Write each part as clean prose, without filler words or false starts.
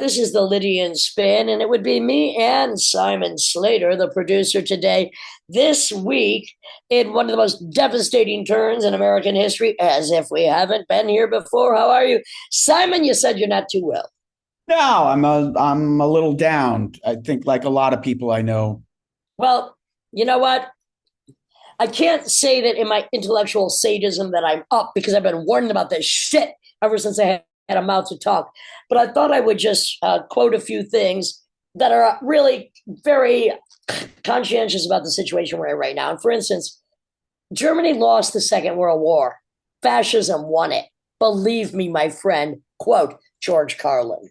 this is the Lydian Spin, and it would be me and Simon Slater, the producer today, this week in one of the most devastating turns in American history, as if we haven't been here before. How are you? Simon, you said you're not too well. No, I'm a little down. I think like a lot of people I know. Well, you know what? I can't say that in my intellectual sadism that I'm up because I've been warning about this shit ever since I had a mouth to talk. But I thought I would just quote a few things that are really very conscientious about the situation we're in right now. And for instance, Germany lost the Second World War. Fascism won it. Believe me, my friend, quote George Carlin.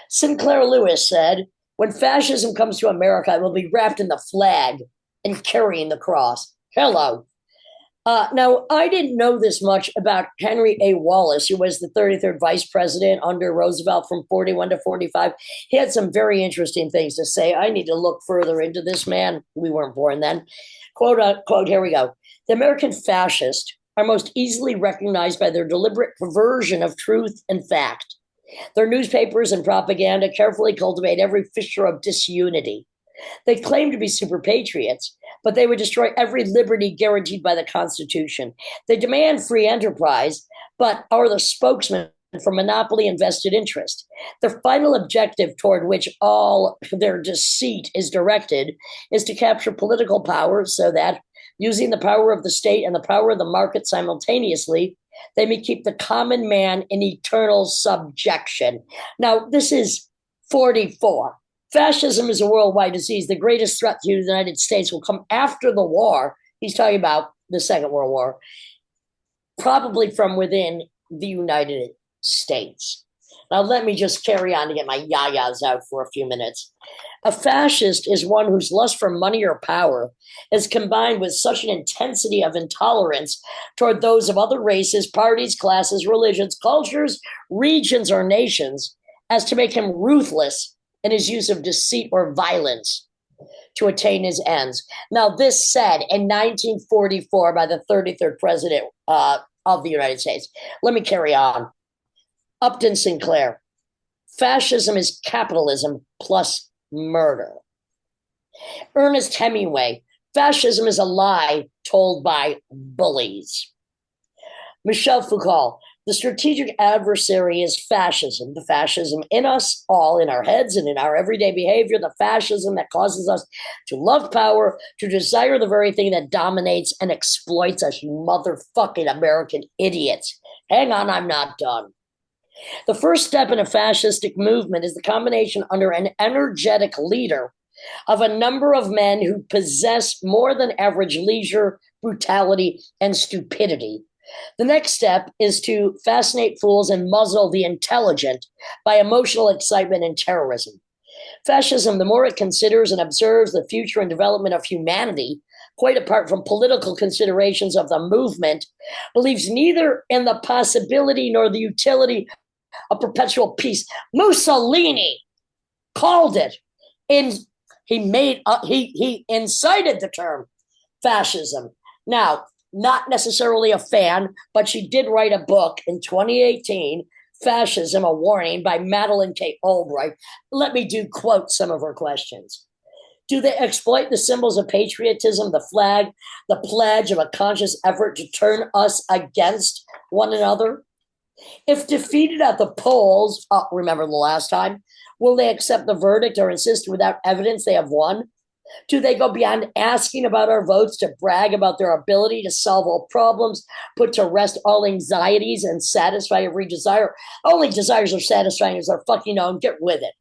Sinclair Lewis said, when fascism comes to America, it will be wrapped in the flag and carrying the cross. Hello. Now, I didn't know this much about Henry A. Wallace, who was the 33rd vice president under Roosevelt from 41 to 45. He had some very interesting things to say. I need to look further into this man. We weren't born then. Quote, unquote, here we go. The American fascists are most easily recognized by their deliberate perversion of truth and fact. Their newspapers and propaganda carefully cultivate every fissure of disunity. They claim to be super patriots, but they would destroy every liberty guaranteed by the Constitution. They demand free enterprise, but are the spokesman for monopoly and vested interest. Their final objective toward which all their deceit is directed is to capture political power so that, using the power of the state and the power of the market simultaneously, they may keep the common man in eternal subjection. Now, this is 44. Fascism is a worldwide disease. The greatest threat to the United States will come after the war. He's talking about the Second World War, probably from within the United States. Now, let me just carry on to get my yayas out for a few minutes. A fascist is one whose lust for money or power is combined with such an intensity of intolerance toward those of other races, parties, classes, religions, cultures, regions, or nations as to make him ruthless in his use of deceit or violence to attain his ends. Now, this said in 1944 by the 33rd president of the United States. Let me carry on. Upton Sinclair. Fascism is capitalism plus murder. Ernest Hemingway. Fascism is a lie told by bullies. Michel Foucault. The strategic adversary is fascism, the fascism in us all, in our heads and in our everyday behavior, the fascism that causes us to love power, to desire the very thing that dominates and exploits us, you motherfucking American idiots. Hang on, I'm not done. The first step in a fascistic movement is the combination under an energetic leader of a number of men who possess more than average leisure, brutality, and stupidity. The next step is to fascinate fools and muzzle the intelligent by emotional excitement and terrorism. Fascism, the more it considers and observes the future and development of humanity, quite apart from political considerations of the movement, believes neither in the possibility nor the utility of perpetual peace. Mussolini called it. He incited the term fascism. Now, not necessarily a fan, but she did write a book in 2018, Fascism, A Warning, by Madeline K. Albright. Let me quote some of her questions. Do they exploit the symbols of patriotism, the flag, the pledge of a conscious effort to turn us against one another? If defeated at the polls, remember the last time, will they accept the verdict or insist without evidence they have won? Do they go beyond asking about our votes to brag about their ability to solve all problems, put to rest all anxieties, and satisfy every desire? Only desires are satisfying as they're fucking own. Get with it.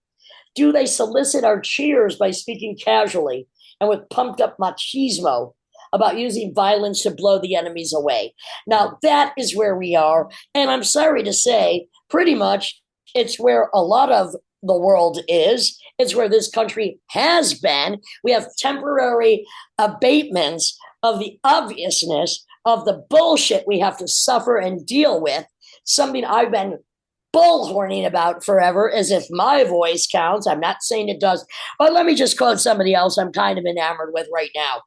Do they solicit our cheers by speaking casually and with pumped up machismo about using violence to blow the enemies away? Now, that is where we are. And I'm sorry to say, pretty much it's where a lot of the world is. It's where this country has been. We have temporary abatements of the obviousness of the bullshit we have to suffer and deal with. Something I've been bullhorning about forever, as if my voice counts. I'm not saying it does, but let me just quote somebody else I'm kind of enamored with right now.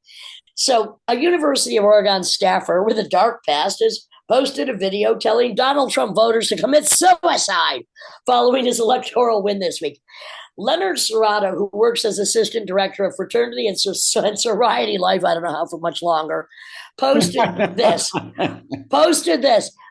So, a University of Oregon staffer with a dark past has posted a video telling Donald Trump voters to commit suicide following his electoral win this week. Leonard Serrato, who works as assistant director of fraternity and sorority life, I don't know how for much longer, posted this.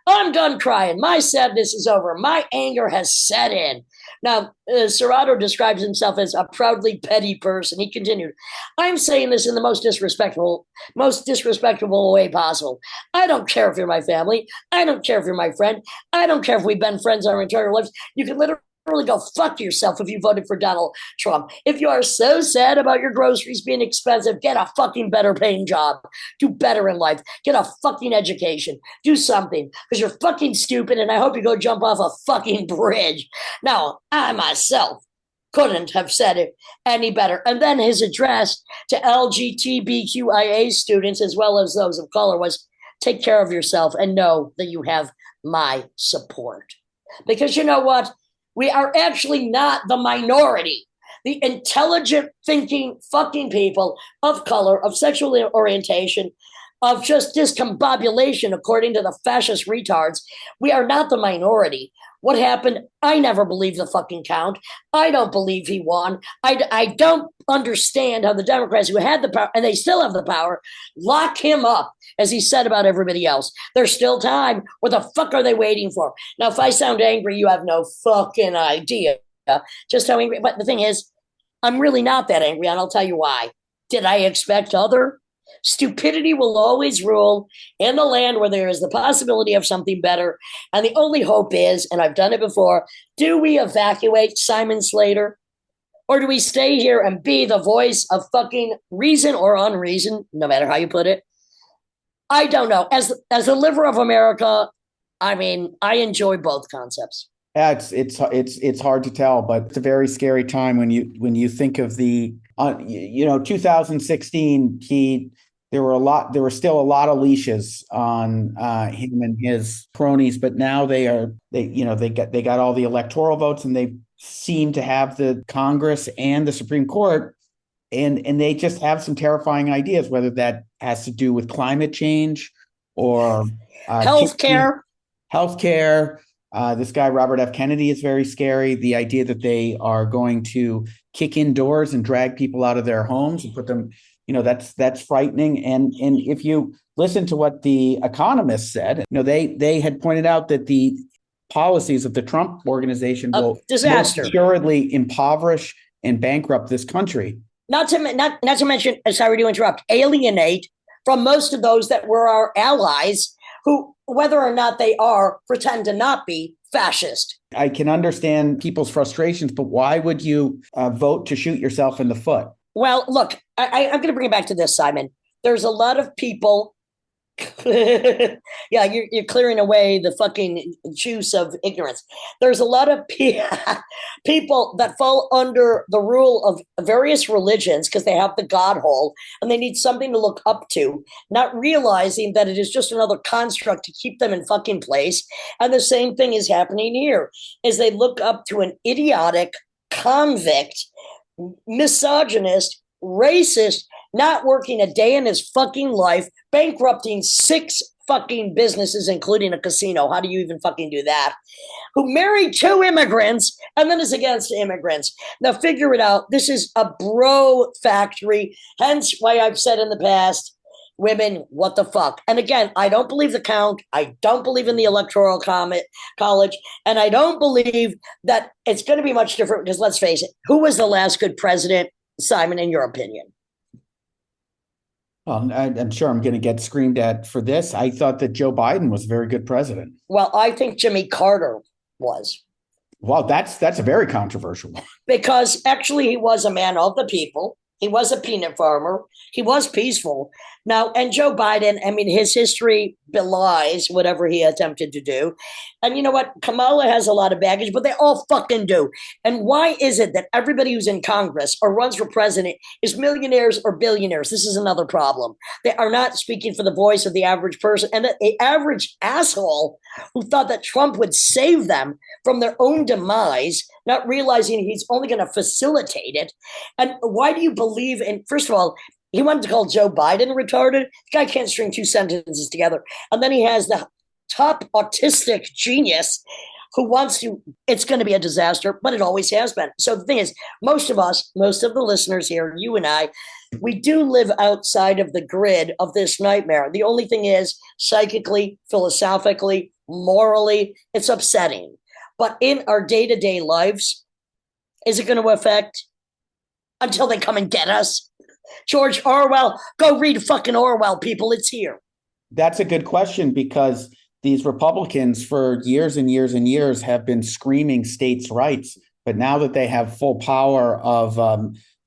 I'm done crying. My sadness is over. My anger has set in. Now, Serrato describes himself as a proudly petty person. He continued, I'm saying this in the most disrespectful way possible. I don't care if you're my family. I don't care if you're my friend. I don't care if we've been friends our entire lives. You can literally go fuck yourself if you voted for Donald Trump. If you are so sad about your groceries being expensive, get a fucking better paying job. Do better in life. Get a fucking education. Do something because you're fucking stupid and I hope you go jump off a fucking bridge. Now, I myself couldn't have said it any better. And then his address to LGBTQIA students as well as those of color was, take care of yourself and know that you have my support. Because you know what? We are actually not the minority. The intelligent, thinking, fucking people of color, of sexual orientation, of just discombobulation, according to the fascist retards, we are not the minority. What happened? I never believed the fucking count. I don't believe he won. I don't understand how the Democrats, who had the power, and they still have the power, lock him up, as he said about everybody else. There's still time. What the fuck are they waiting for? Now, if I sound angry, you have no fucking idea just how angry. But the thing is, I'm really not that angry, and I'll tell you why. Did I expect other? Stupidity will always rule in the land where there is the possibility of something better. And the only hope is, and I've done it before, do we evacuate Simon Slater? Or do we stay here and be the voice of fucking reason or unreason, no matter how you put it? I don't know. As a liver of America, I mean, I enjoy both concepts. Yeah, it's hard to tell, but it's a very scary time when you think of the 2016. There were still a lot of leashes on him and his cronies, but now they got all the electoral votes and they seem to have the Congress and the Supreme Court, and they just have some terrifying ideas, whether that has to do with climate change or healthcare. This guy, Robert F. Kennedy, is very scary. The idea that they are going to kick in doors and drag people out of their homes and put them, that's frightening. And if you listen to what the economists said, they had pointed out that the policies of the Trump organization will assuredly impoverish and bankrupt this country. Not to mention, sorry to interrupt, alienate from most of those that were our allies who, whether or not they are, pretend to not be fascist. I can understand people's frustrations, but why would you vote to shoot yourself in the foot? Well, look, I'm going to bring it back to this, Simon. There's a lot of people. Yeah, you're clearing away the fucking juice of ignorance. There's a lot of people that fall under the rule of various religions because they have the God hole and they need something to look up to, not realizing that it is just another construct to keep them in fucking place. And the same thing is happening here, is they look up to an idiotic, convict, misogynist, racist, not working a day in his fucking life, bankrupting 6 fucking businesses, including a casino. How do you even fucking do that? Who married 2 immigrants and then is against immigrants. Now figure it out. This is a bro factory. Hence why I've said in the past, women, what the fuck? And again, I don't believe the count. I don't believe in the electoral college. And I don't believe that it's going to be much different because let's face it, who was the last good president, Simon, in your opinion? Well, I'm sure I'm going to get screamed at for this. I thought that Joe Biden was a very good president. Well, I think Jimmy Carter was. Well, that's a very controversial one. Because actually he was a man of the people. He was a peanut farmer. He was peaceful. Now, and Joe Biden, I mean, his history belies whatever he attempted to do. And you know what? Kamala has a lot of baggage, but they all fucking do. And why is it that everybody who's in Congress or runs for president is millionaires or billionaires? This is another problem. They are not speaking for the voice of the average person. And the average asshole who thought that Trump would save them from their own demise, not realizing he's only going to facilitate it. And why do you believe in, first of all, he wanted to call Joe Biden retarded. The guy can't string 2 sentences together. And then he has the top autistic genius who wants to, it's going to be a disaster, but it always has been. So the thing is, most of the listeners here, you and I, we do live outside of the grid of this nightmare. The only thing is, psychically, philosophically, morally, it's upsetting. But in our day to day lives, is it going to affect until they come and get us? George Orwell, go read fucking Orwell, people. It's here. That's a good question, because these Republicans for years and years and years have been screaming states' rights. But now that they have full power of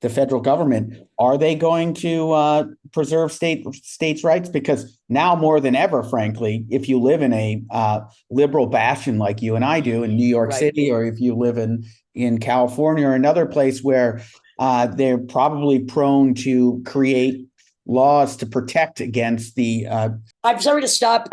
the federal government, are they going to preserve states' rights? Because now more than ever, frankly, if you live in a liberal bastion like you and I do in New York City, or if you live in California or another place where they're probably prone to create laws to protect against the. I'm sorry to stop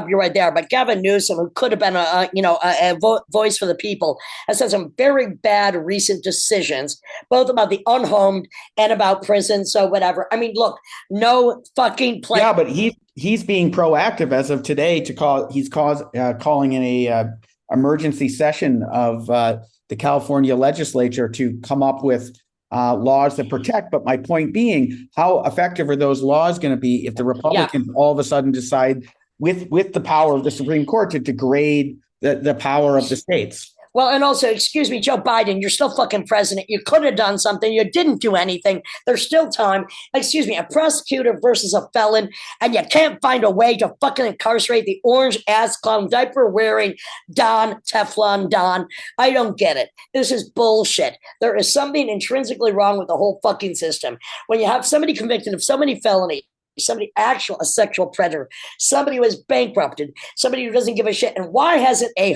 you right there, but Gavin Newsom, who could have been a voice for the people, has had some very bad recent decisions, both about the unhomed and about prison. So whatever. I mean, look, no fucking play. Yeah, but he's being proactive as of today to call. He's calling in a emergency session of the California legislature to come up with laws that protect. But my point being, how effective are those laws going to be if the Republicans all of a sudden decide with the power of the Supreme Court to degrade the power of the states? Well, and also, excuse me, Joe Biden, you're still fucking president. You could have done something. You didn't do anything. There's still time. Excuse me, a prosecutor versus a felon, and you can't find a way to fucking incarcerate the orange ass clown diaper wearing Teflon Don. I don't get it. This is bullshit. There is something intrinsically wrong with the whole fucking system. When you have somebody convicted of so many felonies, somebody a sexual predator, somebody who is bankrupted, somebody who doesn't give a shit, and why hasn't a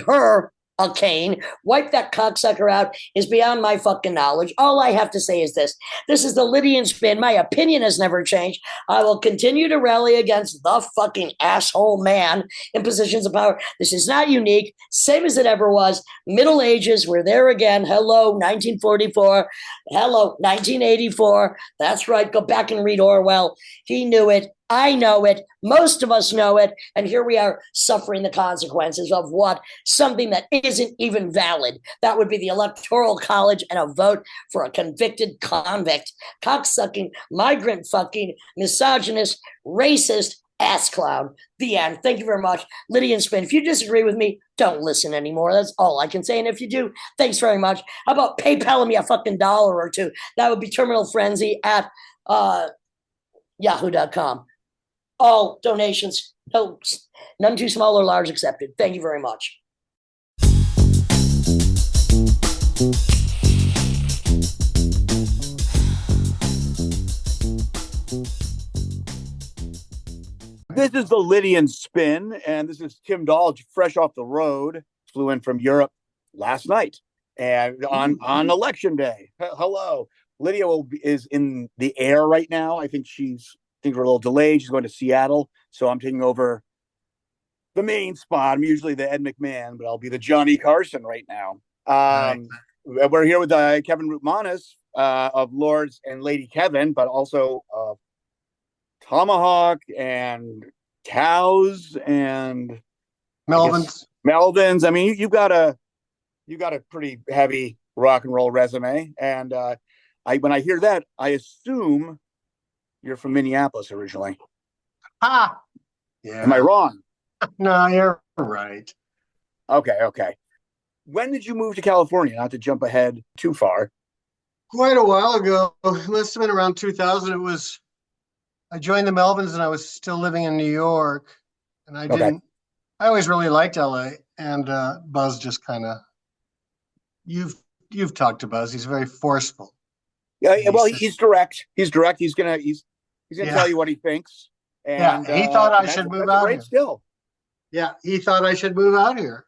cane, wipe that cocksucker out is beyond my fucking knowledge. All I have to say is this. This is the Lydian spin. My opinion has never changed. I will continue to rally against the fucking asshole man in positions of power. This is not unique. Same as it ever was. Middle Ages, we're there again. Hello, 1944. Hello, 1984. That's right. Go back and read Orwell. He knew it. I know it. Most of us know it. And here we are suffering the consequences of what? Something that isn't even valid. That would be the Electoral College and a vote for a convicted convict, cocksucking, migrant fucking, misogynist, racist ass clown. The end. Thank you very much. Lydian Spin. If you disagree with me, don't listen anymore. That's all I can say. And if you do, thanks very much. How about PayPaling me a fucking $1 or $2? That would be Terminal Frenzy at yahoo.com. All donations, no, none too small or large accepted. Thank you very much. This is the Lydian Spin, and this is Tim Dahl, fresh off the road. Flew in from Europe last night, and on election day. Hello. Lydia is in the air right now. I think we're a little delayed. She's going to Seattle, so I'm taking over the main spot. I'm usually the Ed McMahon, but I'll be the Johnny Carson right now. We're here with Kevin Rutmanis of Lords and Lady Kevin, but also Tomahawk and Cows and Melvins. I mean, you've got a pretty heavy rock and roll resume, and when I hear that, I assume you're from Minneapolis originally. Yeah. Am I wrong? No, you're right. Okay. When did you move to California? Not to jump ahead too far. Quite a while ago. It must have been around 2000. I joined the Melvins and I was still living in New York. And I always really liked LA. And Buzz just kind of, you've talked to Buzz. He's very forceful. Yeah, well, he's direct. He's direct. He's gonna tell you what he thinks. And he thought I should move out here. Still. Yeah, he thought I should move out here.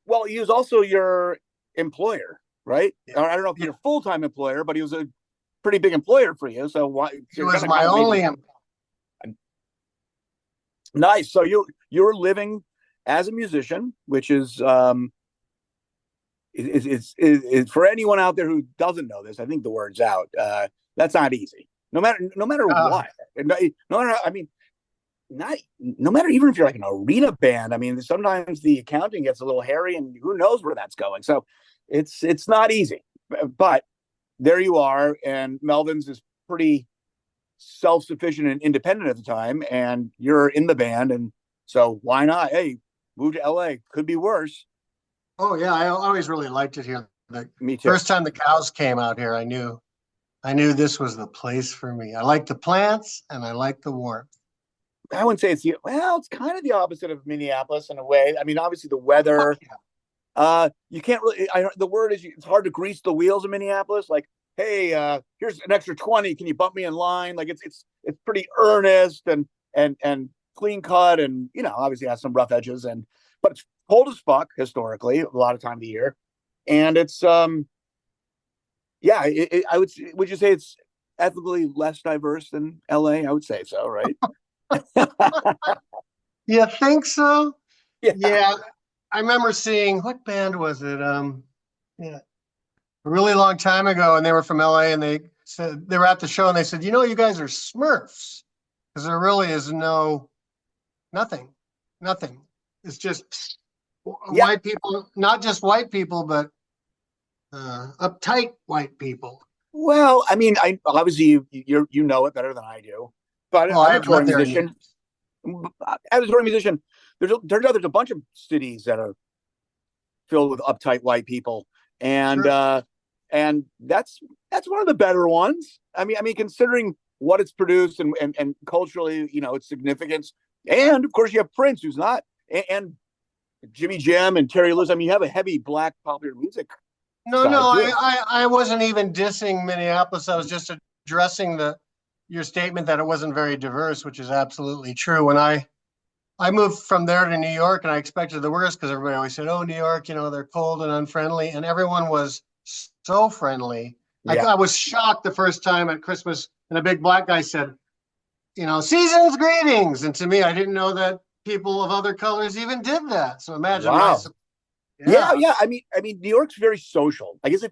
Well, he was also your employer, right? Yeah. I don't know if he's a full-time employer, but he was a pretty big employer for you. So why? He was my only employer. Nice. So you're living as a musician, which is it's for anyone out there who doesn't know this. I think the word's out. That's not easy. No matter what. No matter. I mean, not no matter even if you're like an arena band. I mean, sometimes the accounting gets a little hairy, and who knows where that's going. So it's not easy. But there you are, and Melvins is pretty self-sufficient and independent at the time, and you're in the band, and so why not? Hey, move to LA. Could be worse. Oh yeah, I always really liked it here. The Me too. first time the Cows came out here, I knew this was the place for me. I like the plants and I like the warmth. I wouldn't say it's kind of the opposite of Minneapolis in a way. I mean, obviously the weather. You can't really. The word is it's hard to grease the wheels in Minneapolis. Like, hey, here's an extra 20. Can you bump me in line? Like it's pretty earnest and clean cut, and obviously has some rough edges, but it's cold as fuck historically a lot of time of the year, and it's would you say it's ethnically less diverse than LA? I would say so, right? You think so? Yeah. I remember seeing, what band was it? Yeah, a really long time ago, and they were from LA, and they said they were at the show, and they said, you guys are Smurfs, because there really is nothing. It's just white people, not just white people, but uptight white people. Well, I mean, I obviously you know it better than I do, but I'm a touring musician. As a touring musician, turns out there's a bunch of cities that are filled with uptight white people, and Sure. And that's one of the better ones. I mean, considering what it's produced and culturally, its significance, and of course you have Prince, who's not, and Jimmy Jam and Terry Lewis. I mean, you have a heavy black popular music. No, I wasn't even dissing Minneapolis. I was just addressing your statement that it wasn't very diverse, which is absolutely true. When I moved from there to New York, and I expected the worst because everybody always said, "Oh, New York, they're cold and unfriendly," and everyone was so friendly. Yeah. I was shocked the first time at Christmas, and a big black guy said, "Season's greetings," and to me, I didn't know that people of other colors even did that. So imagine wow. Yeah. I mean, New York's very social. I guess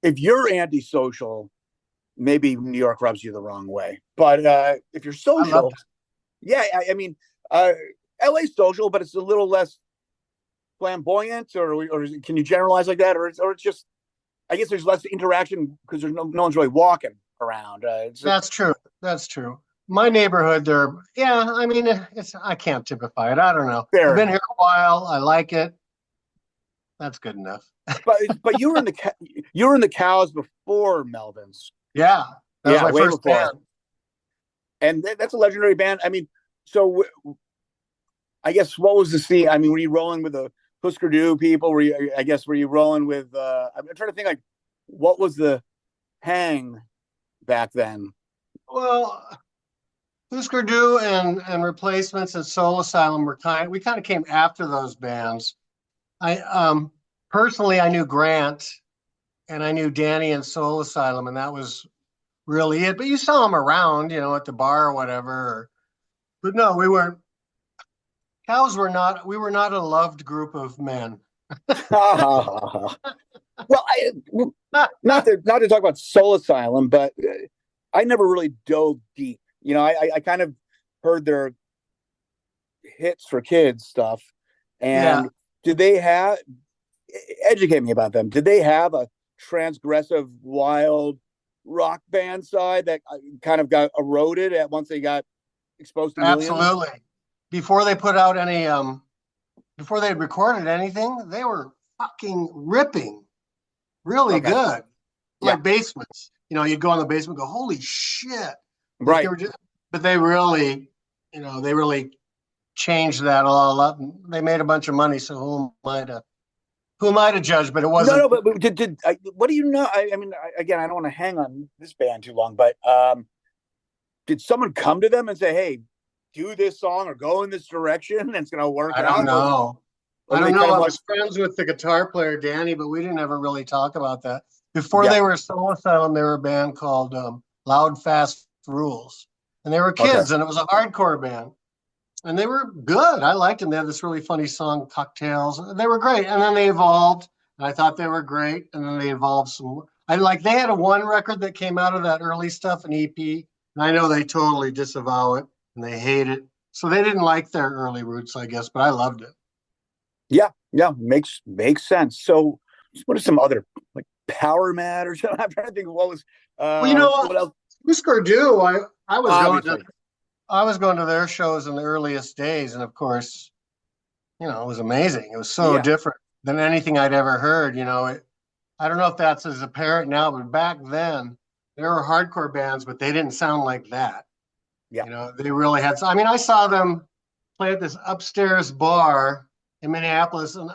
if you're antisocial, maybe New York rubs you the wrong way. But if you're social, I mean, LA's social, but it's a little less flamboyant, or can you generalize like that, or it's just, I guess there's less interaction because there's no one's really walking around. That's true. My neighborhood, I mean, I can't typify it. I don't know. I've been here a while. I like it. That's good enough. but you were in the Cows before Melvins. Yeah, that was my first band. And that's a legendary band. I mean, so I guess what was the scene? I mean, were you rolling with the Husker Du people? Were you rolling with? I'm trying to think, like, what was the hang back then? Well, Husker Du and Replacements and Soul Asylum we kind of came after those bands. I personally, I knew Grant and I knew Danny and Soul Asylum, and that was really it. But you saw them around, at the bar or whatever. But no, we weren't. Cows were not. We were not a loved group of men. Well, not to talk about Soul Asylum, but I never really dove deep. I kind of heard their hits for kids stuff, and did they have? Educate me about them. Did they have a transgressive, wild rock band side that kind of got eroded once they got exposed to millions? Absolutely. Before they put out any, before they had recorded anything, they were fucking ripping, really good. Like Basements. You'd go in the basement, and go, "Holy shit!" Right. But they really, changed that all up. And they made a bunch of money. So who am I to judge? But it wasn't. No. But what do you know? I mean, again, I don't want to hang on this band too long, but did someone come to them and say, "Hey, do this song or go in this direction, and it's going to work"? I don't know. I was friends with the guitar player Danny, but we didn't ever really talk about that. Before they were Soul Asylum, they were a band called Loud Fast Rules, and they were kids, and it was a hardcore band, and they were good. I liked them. They had this really funny song, Cocktails. They were great, and then they evolved. And I thought they were great, and then they evolved some. They had one record that came out of that early stuff, an EP, and I know they totally disavow it. and they hate it. So they didn't like their early roots, I guess, but I loved it. Yeah, makes sense. So, what are some other like Power Mad or something? I'm trying to think of what was. Well, you know what else? Husker Du, I was Obviously, going to their shows in the earliest days, and of course, it was amazing. It was so yeah, different than anything I'd ever heard. I don't know if that's as apparent now, but back then there were hardcore bands, but they didn't sound like that. yeah. They really had. I mean, I saw them play at this upstairs bar in Minneapolis, and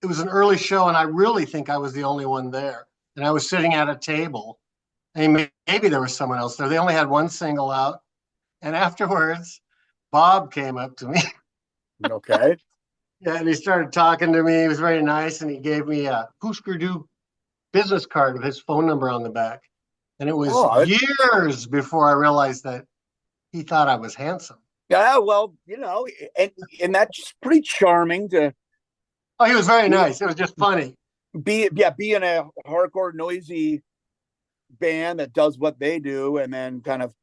it was an early show, and I really think I was the only one there. And I was sitting at a table. I mean, maybe there was someone else there. They only had one single out. And afterwards, Bob came up to me. Okay. Yeah, and he started talking to me. He was very nice, and he gave me a Husker Du business card with his phone number on the back. And it was years before I realized that he thought I was handsome. Yeah, well, and that's pretty charming to. Oh, he was very nice. It was just funny. Be in a hardcore, noisy band that does what they do, and then kind of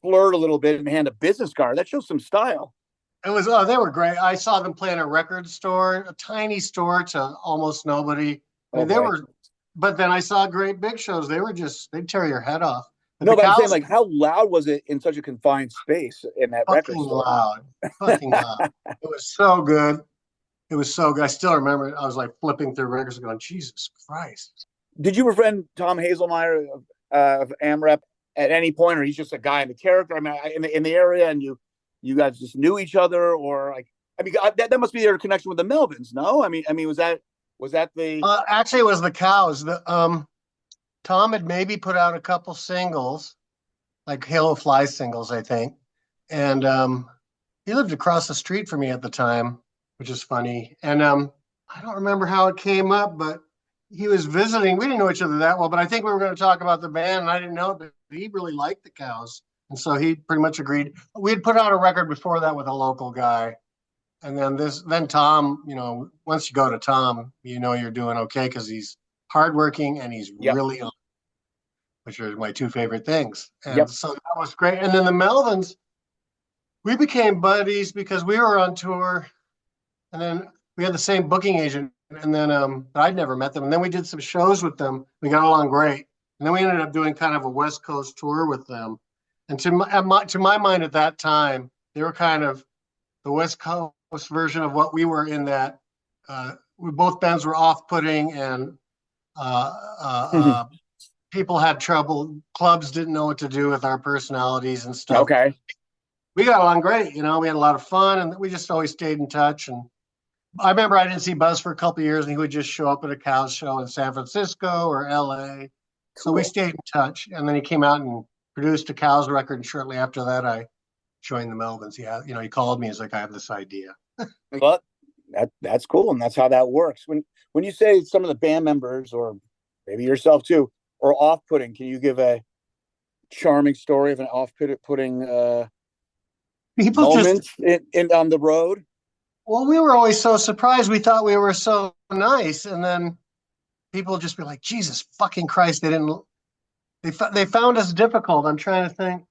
flirt a little bit and hand a business card. That shows some style. It was. They were great. I saw them play in a record store, a tiny store to almost nobody. I mean, they were. But then I saw great big shows. They'd tear your head off. But I'm saying, like, how loud was it in such a confined space in that record store? Fucking loud. It was so good. It was so good. I still remember it. I was like flipping through records going, Jesus Christ. Did you befriend Tom Hazelmeyer of AMREP at any point, or he's just a guy in the character? I mean, in the area, and you guys just knew each other, or like, I mean, that must be their connection with the Melvins, no? I mean, was that the? Actually, it was the Cows. Tom had maybe put out a couple singles, like Halo Fly singles, I think, and he lived across the street from me at the time, which is funny. And I don't remember how it came up, but he was visiting. We didn't know each other that well, but I think we were going to talk about the band, and I didn't know it, but he really liked the Cows. And so he pretty much agreed. We had put out a record before that with a local guy. And then Tom, once you go to Tom, you're doing okay because he's hardworking and he's really on, which are my two favorite things. And so that was great. And then the Melvins, we became buddies because we were on tour, and then we had the same booking agent. And then I'd never met them. And then we did some shows with them. We got along great. And then we ended up doing kind of a West Coast tour with them. And to my mind at that time, they were kind of the West Coast version of what we were in that both bands were off-putting, and people had trouble. Clubs didn't know what to do with our personalities and stuff. Okay. We got along great. We had a lot of fun, and we just always stayed in touch. And I remember I didn't see Buzz for a couple of years, and he would just show up at a Cows show in San Francisco or LA. So we stayed in touch. And then he came out and produced a Cows record, and shortly after that, I joined the Melvins. He called me. He's like, I have this idea. But that's cool, and that's how that works. When you say some of the band members, or maybe yourself too, are off-putting, can you give a charming story of an off-putting moment in on the road? Well, we were always so surprised. We thought we were so nice, and then people just be like, Jesus fucking Christ, they found us difficult. I'm trying to think.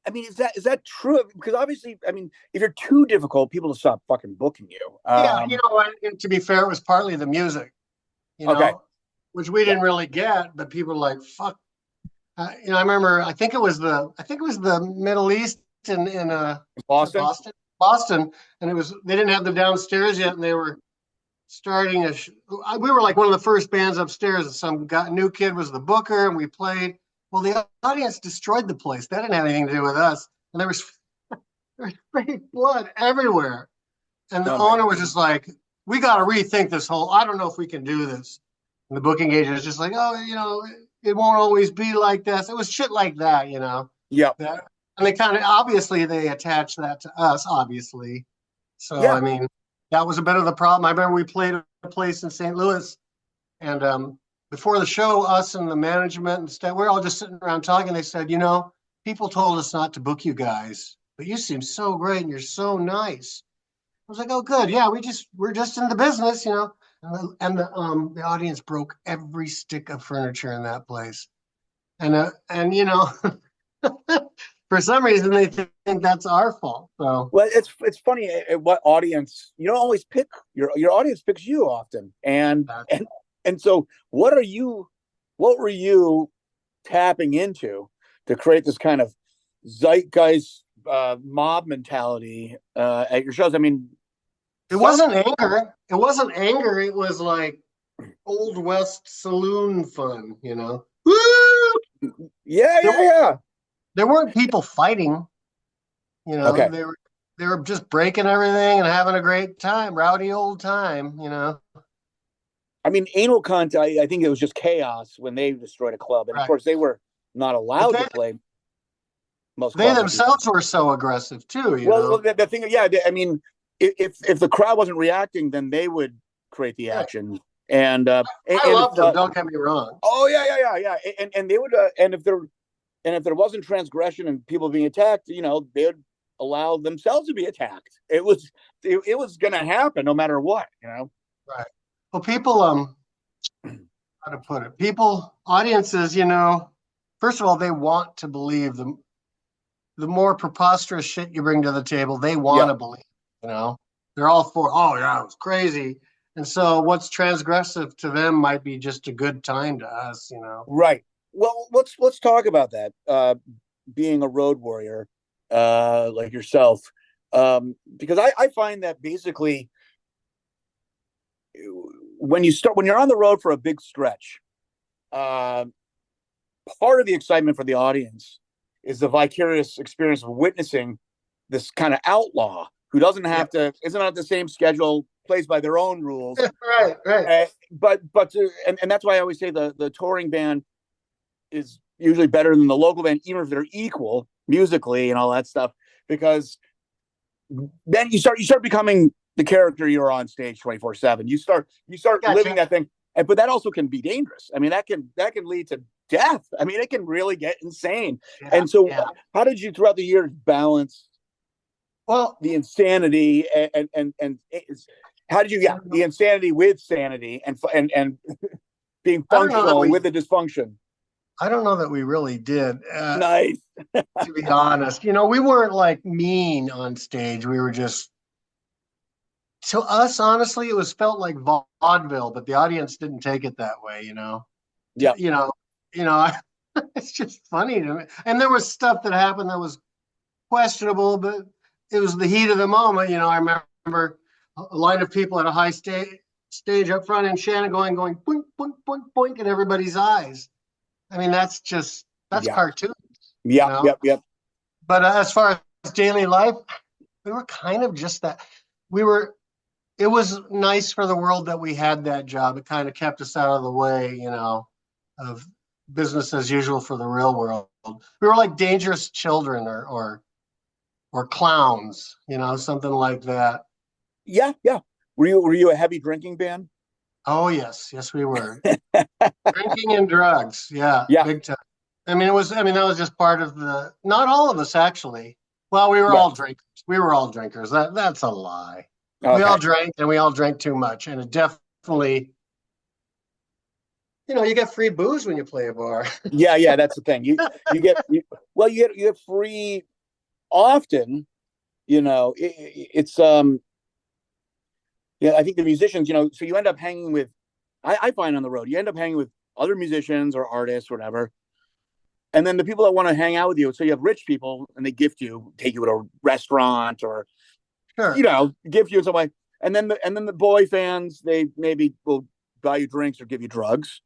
I mean, is that true? Because obviously, I mean, if you're too difficult, people will stop fucking booking you. And to be fair, it was partly the music, which we didn't really get, but people were like, fuck. I remember, I think it was the Middle East in Boston, and they didn't have the downstairs yet, and they were starting we were like one of the first bands upstairs, and some new kid was the booker, and we played. Well, the audience destroyed the place. That didn't have anything to do with us. And there was fake blood everywhere. And the owner was just like, we got to rethink this I don't know if we can do this. And the booking agent was just like, it won't always be like this. It was shit like that, Yeah. And they kind of, obviously, they attached that to us, obviously. So, I mean, that was a bit of the problem. I remember we played a place in St. Louis, and before the show, us and the management and stuff, we're all just sitting around talking. They said, people told us not to book you guys, but you seem so great and you're so nice. I was like, oh, good. Yeah, we're just in the business, And the audience broke every stick of furniture in that place. And for some reason they think that's our fault. So Well, it's funny what audience you don't always pick. Your audience picks you often, and so what were you tapping into to create this kind of zeitgeist mob mentality at your shows? I mean, it wasn't anger. It wasn't anger. It was like Old West saloon fun, you know. Woo! Yeah. There weren't people fighting, you know. Okay. They were just breaking everything and having a great time, rowdy old time, you know. I mean, Anal Cunt, I think it was just chaos when they destroyed a club. And of course, they were not allowed to play most They clubs. themselves were so aggressive too, you know. Well, the thing, yeah, I mean, if the crowd wasn't reacting, then they would create the action. And I loved them, don't get me wrong. Oh, yeah. And they would, and if there wasn't transgression and people being attacked, you know, they would allow themselves to be attacked. It was going to happen no matter what, you know. Right. Well, people, how to put it? Audiences, you know, first of all, they want to believe the more preposterous shit you bring to the table, they want to believe, you know. They're all for, oh yeah, it was crazy. And so what's transgressive to them might be just a good time to us, you know. Right. Well, let's talk about that. Being a road warrior, like yourself, because I find that basically when you're on the road for a big stretch, part of the excitement for the audience is the vicarious experience of witnessing this kind of outlaw who isn't on the same schedule, plays by their own rules. Right. But and that's why I always say the touring band is usually better than the local band, even if they're equal musically and all that stuff, because then you start becoming the character you're on stage 24/7. You start living that thing, but that also can be dangerous. I mean, that can lead to death. I mean, it can really get insane. And so, how did you throughout the years balance the insanity and how did you the insanity with sanity and being functional with the dysfunction? I don't know that we really did. Nice. To be honest, you know, we weren't like mean on stage. We were just, to us, honestly, it was felt like vaudeville, but the audience didn't take it that way, you know. Yeah. You know, it's just funny to me. And there was stuff that happened that was questionable, but it was the heat of the moment. You know, I remember a line of people at a high stage up front in Shannon going boink, boink, boink, boink in everybody's eyes. I mean, that's cartoons. Yeah, you know? Yep. But as far as daily life, we were kind of just that. It was nice for the world that we had that job. It kind of kept us out of the way, you know, of business as usual for the real world. We were like dangerous children or clowns, you know, something like that. Yeah. Were you a heavy drinking band? Oh yes, we were. Drinking and drugs, yeah, big time. I mean, that was just part of not all of us actually. Well, we were all drinkers. We were all drinkers. That's a lie. Okay. We all drank, and we all drank too much, and it definitely, you know, you get free booze when you play a bar. Yeah, that's the thing. You get free often. You know, it's I think the musicians, you know, so you end up hanging with. I find on the road, you end up hanging with other musicians or artists, or whatever. And then the people that want to hang out with you, so you have rich people and they gift you, take you to a restaurant or, you know, gift you in some way. And then the boy fans, they maybe will buy you drinks or give you drugs.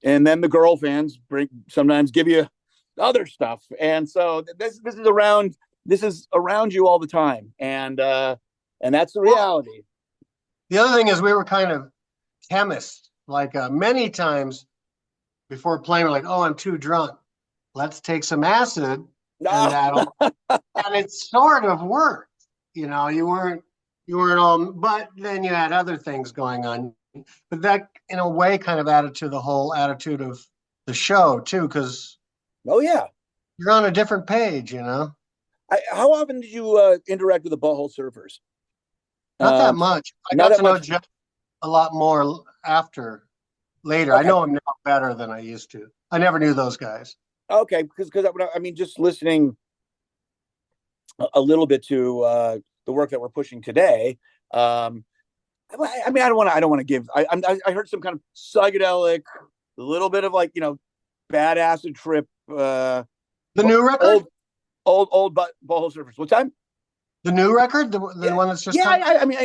And then the girl fans sometimes give you other stuff. And so this is around you all the time. And that's the reality. The other thing is we were kind of chemists, like many times before playing, we're like, oh, I'm too drunk. Let's take some acid, and it sort of worked. You know, you weren't all, but then you had other things going on. But that, in a way, kind of added to the whole attitude of the show too, because you're on a different page. You know. How often did you interact with the Butthole Surfers? Not that much. I got to know Jeff a lot more later. Okay. I know him now better than I used to. I never knew those guys. Okay, because I mean, just listening a little bit to the work that we're pushing today. I mean, I don't want to give. I heard some kind of psychedelic, a little bit of like bad acid trip. The new record, old Butthole Surfers. What time? The new record, the one that's just I mean,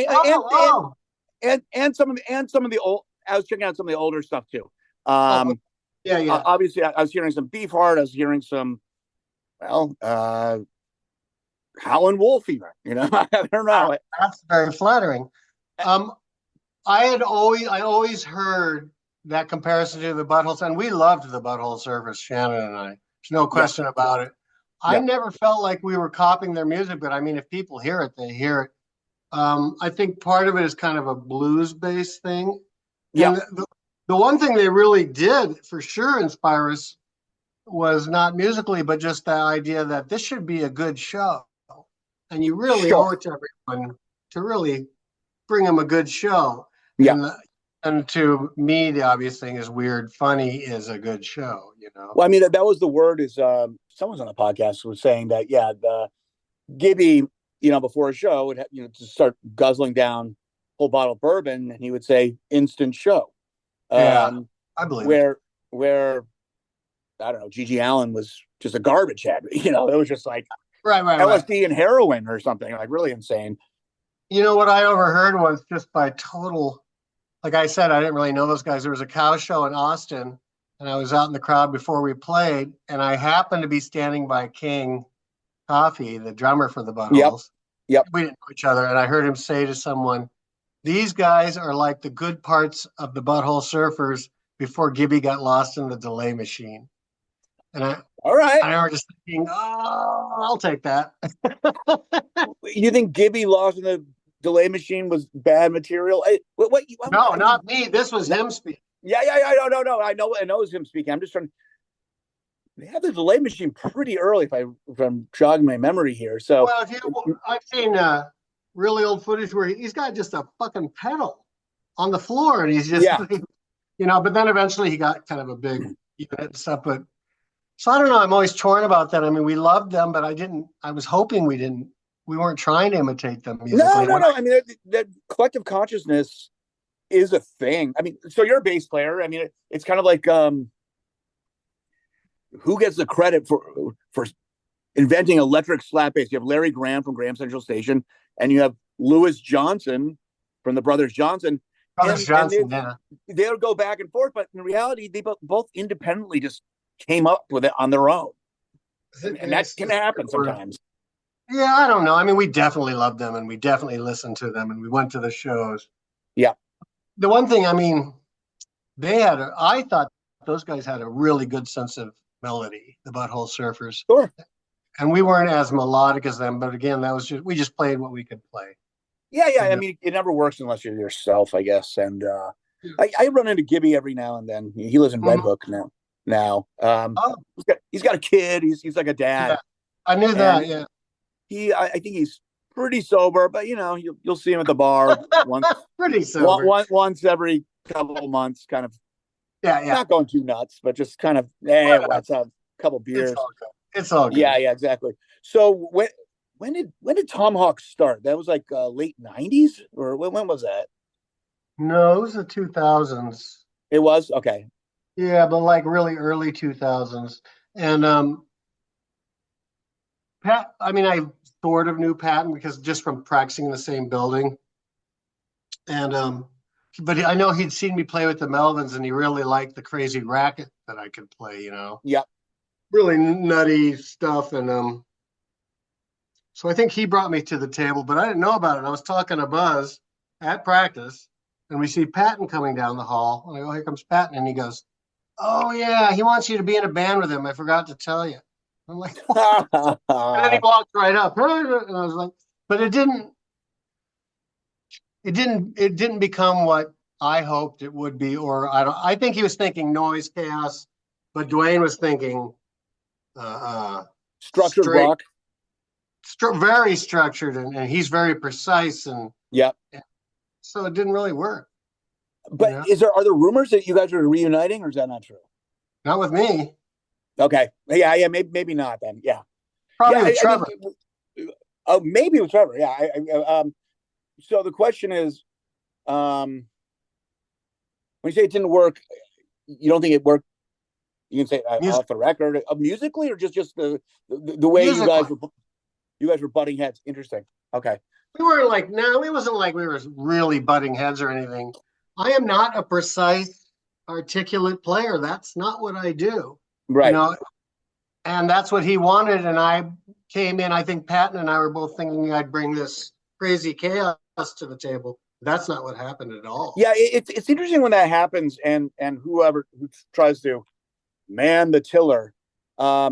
and some of the old. I was checking out some of the older stuff too. Obviously, I was hearing some Beefheart. I was hearing some, Howlin' Wolf even. I don't know. That's very flattering. I always heard that comparison to the Buttholes, and we loved the Butthole Surfers, Shannon and I. There's no question about it. I never felt like we were copying their music, but I mean, if people hear it, they hear it. I think part of it is kind of a blues-based thing. Yeah. The one thing they really did for sure inspire us was not musically, but just the idea that this should be a good show. And you really owe it to everyone to really bring them a good show. Yeah. And to me, the obvious thing is weird. Funny is a good show, Well, I mean, that was the word is someone's on the podcast was saying that, the Gibby, before a show would to start guzzling down a whole bottle of bourbon, and he would say instant show. I believe where I don't know, Gigi Allen was just a garbage head. It was just like right. LSD and heroin or something, like really insane. What I overheard was just by total, like I said, I didn't really know those guys. There was a cow show in Austin, and I was out in the crowd before we played, and I happened to be standing by King Coffee, the drummer for the Buttholes. Yep. We didn't know each other, and I heard him say to someone, "These guys are like the good parts of the Butthole Surfers before Gibby got lost in the delay machine." And all right. I remember just thinking, "Oh, I'll take that." You think Gibby lost in the delay machine was bad material? No, not me. This was him speaking. Yeah. No. I know it was him speaking. I'm just trying. They had the delay machine pretty early, if I'm jogging my memory here. So, I've seen really old footage where he's got just a fucking pedal on the floor, and he's just, But then eventually he got kind of a big unit and stuff. But so I don't know. I'm always torn about that. I mean, we loved them, but I was hoping we weren't trying to imitate them musically. No. I mean, that collective consciousness is a thing. I mean, so you're a bass player. I mean, it's kind of like who gets the credit for inventing electric slap bass? You have Larry Graham from Graham Central Station, and you have Louis Johnson from the Brothers Johnson. They'll go back and forth, but in reality, they both independently just came up with it on their own. And that can happen sometimes. Yeah, I don't know. I mean, we definitely loved them, and we definitely listened to them, and we went to the shows. Yeah. The one thing, I mean, I thought those guys had a really good sense of melody, the Butthole Surfers. Sure. And we weren't as melodic as them, but again, we just played what we could play. Yeah. I mean, it never works unless you're yourself, I guess. And I run into Gibby every now and then. He lives in Red Hook now. He's got a kid. He's like a dad. Yeah, I knew that. Yeah. I think he's pretty sober, but you'll see him at the bar once. Pretty sober. Once every couple of months, kind of. Yeah. Not going too nuts, but just kind of, let's have a couple beers. It's all good. Yeah, exactly. So when did Tomahawk start? That was like late 90s, or when was that? No, it was the 2000s. It was? Okay. Yeah, but like really early 2000s. And Pat, I mean, I sort of knew Patton because just from practicing in the same building. And but I know he'd seen me play with the Melvins, and he really liked the crazy racket that I could play, Yep. Really nutty stuff. And so I think he brought me to the table, but I didn't know about it. I was talking to Buzz at practice, and we see Patton coming down the hall. And I go, "Here comes Patton." And he goes, "Oh, yeah, he wants you to be in a band with him. I forgot to tell you." I'm like, and then he walked right up. And I was like, but it didn't become what I hoped it would be, or I think he was thinking noise chaos, but Dwayne was thinking structured rock. Very structured, and he's very precise, and so it didn't really work. But are there rumors that you guys are reuniting, or is that not true? Not with me. Okay. Yeah, maybe not then. Yeah. Probably with Trevor. Oh, maybe it was Trevor. Yeah. So the question is, when you say it didn't work, you don't think it worked? You can say off the record, musically, or just the way you guys were butting heads. Interesting. Okay. We were like, no, it wasn't like we were really butting heads or anything. I am not a precise, articulate player. That's not what I do. Right. You know, and that's what he wanted. And I came in, I think Patton and I were both thinking I'd bring this crazy chaos to the table. That's not what happened at all. Yeah, it's interesting when that happens, and whoever who tries to man the tiller. I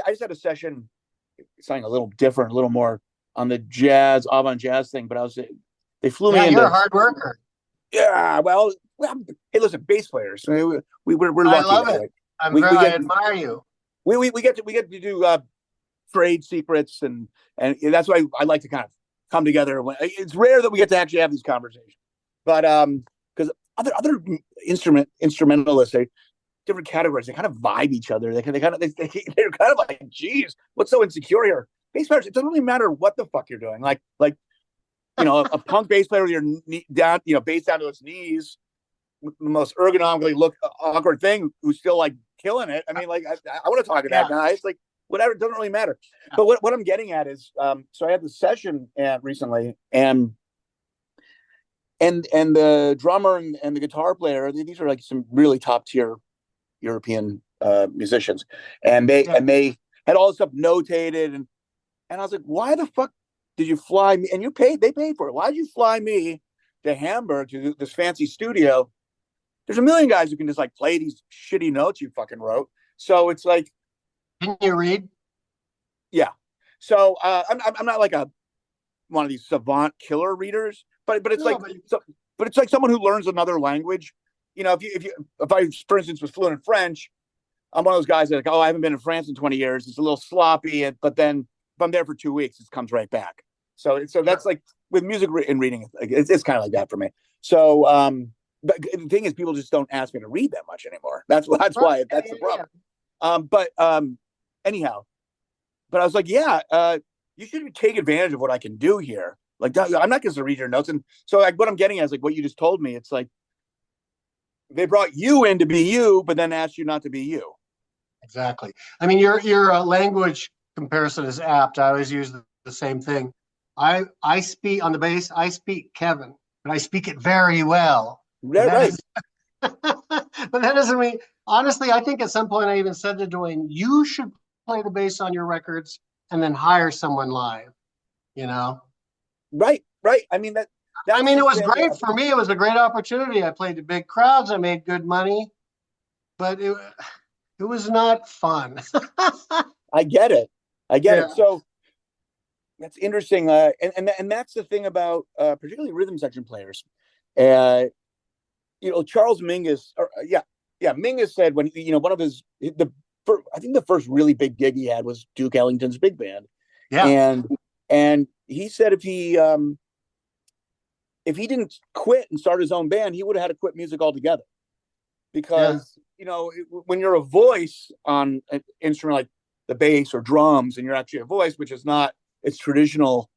just had a session, something a little different, a little more on the jazz, avant jazz thing, but they flew me in. You're a hard worker. Yeah, well, hey, listen, bass players, we're lucky. I love it. I admire you. We get to do trade secrets, and that's why I like to kind of come together. It's rare that we get to actually have these conversations, but because other instrumentalists, different categories, they kind of vibe each other. They're kind of like, geez, what's so insecure here? Bass players, it doesn't really matter what the fuck you're doing. Like a punk bass player with your knee down, bass down to its knees, the most ergonomically awkward thing, who's still like killing it. I mean, like I want to talk to that guy. It's like whatever, it doesn't really matter. But what I'm getting at is, so I had this session recently, and the drummer and the guitar player, these are like some really top tier European musicians, and they had all this stuff notated, and I was like, why the fuck did you fly me? And they paid for it. Why did you fly me to Hamburg to this fancy studio? There's a million guys who can just like play these shitty notes you fucking wrote. So it's like, can you read? Yeah. So I'm not like one of these savant killer readers, but it's but it's like someone who learns another language. If I, for instance, was fluent in French, I'm one of those guys that I haven't been in France in 20 years. It's a little sloppy, but then if I'm there for 2 weeks, it comes right back. So that's like with music and reading, it's kind of like that for me. So but the thing is, people just don't ask me to read that much anymore. That's why that's the problem. Anyhow, but I was like, you should take advantage of what I can do here. Like, I'm not going to read your notes. And so like, what I'm getting at is like what you just told me. It's like, they brought you in to be you, but then asked you not to be you. Exactly. I mean, your language comparison is apt. I always use the same thing. I speak on the bass. I speak Kevin, but I speak it very well. Right. But that doesn't mean. Honestly, I think at some point I even said to Dwayne, you should play the bass on your records and then hire someone live. Right. I mean that. It was great for me. It was a great opportunity. I played to big crowds. I made good money, but it was not fun. I get it. So that's interesting. And that's the thing about particularly rhythm section players. Charles Mingus, Mingus said when one of his I think the first really big gig he had was Duke Ellington's big band. Yeah, and he said if he didn't quit and start his own band, he would have had to quit music altogether. Because, when you're a voice on an instrument like the bass or drums, and you're actually a voice, which is not its traditional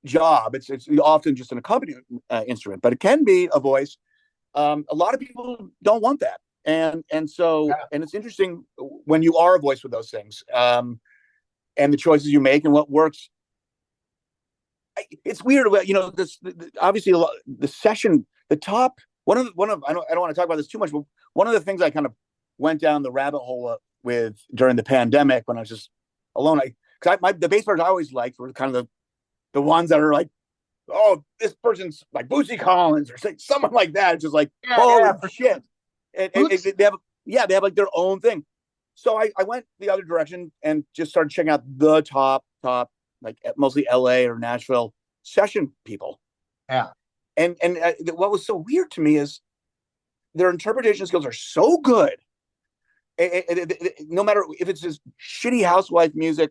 job, it's often just an accompaniment instrument, but it can be a voice. A lot of people don't want that. And it's interesting when you are a voice with those things, and the choices you make and what works. It's weird, obviously the session, the top one of I don't want to talk about this too much, but one of the things I kind of went down the rabbit hole with during the pandemic when I was just alone, the bass players I always liked were kind of the ones that are like, oh, this person's like Bootsy Collins or someone like that. It's just like, for shit. And they have like their own thing. So I went the other direction and just started checking out the top, like mostly LA or Nashville session people. Yeah. And what was so weird to me is their interpretation skills are so good. No matter if it's just shitty housewife music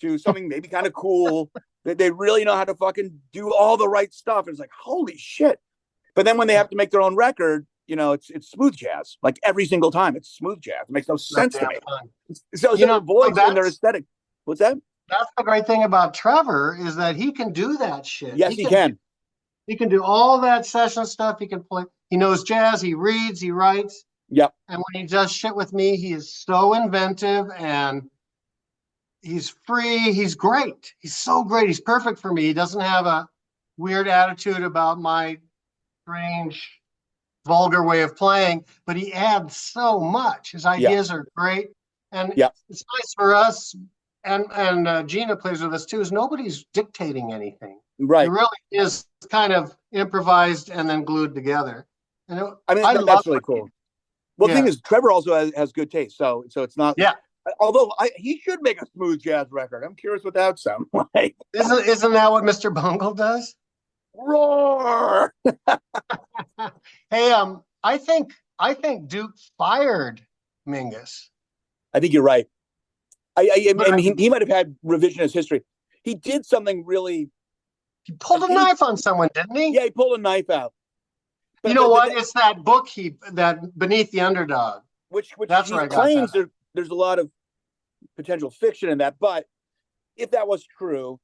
to something maybe kind of cool, they really know how to fucking do all the right stuff. It's like, holy shit. But then when they have to make their own record, it's smooth jazz. Like every single time it's smooth jazz. It makes no sense to me. So their voice and their aesthetic. What's that? that's the great thing about Trevor is that he can do that shit. Yes, he can. He can do all that session stuff. He can play. He knows jazz. He reads. He writes. Yep. And when he does shit with me, he is so inventive and he's free. He's great. He's so great. He's perfect for me. He doesn't have a weird attitude about my strange, vulgar way of playing, but he adds so much. His ideas are great. And it's nice for us. And Gina plays with us too, is nobody's dictating anything. Right. It really is kind of improvised and then glued together. And that's really cool. Well, the thing is, Trevor also has good taste. So it's not. Yeah. Although he should make a smooth jazz record. I'm curious what that sounds like. Isn't that what Mr. Bungle does? Roar. Hey, I think Duke fired Mingus. I think you're right. I mean, he might have had revisionist history. He did something really. He pulled a knife on someone, didn't he? Yeah, he pulled a knife out. But, what? It's that book that Beneath the Underdog. Which that's he claims there's a lot of potential fiction in that. But if that was true,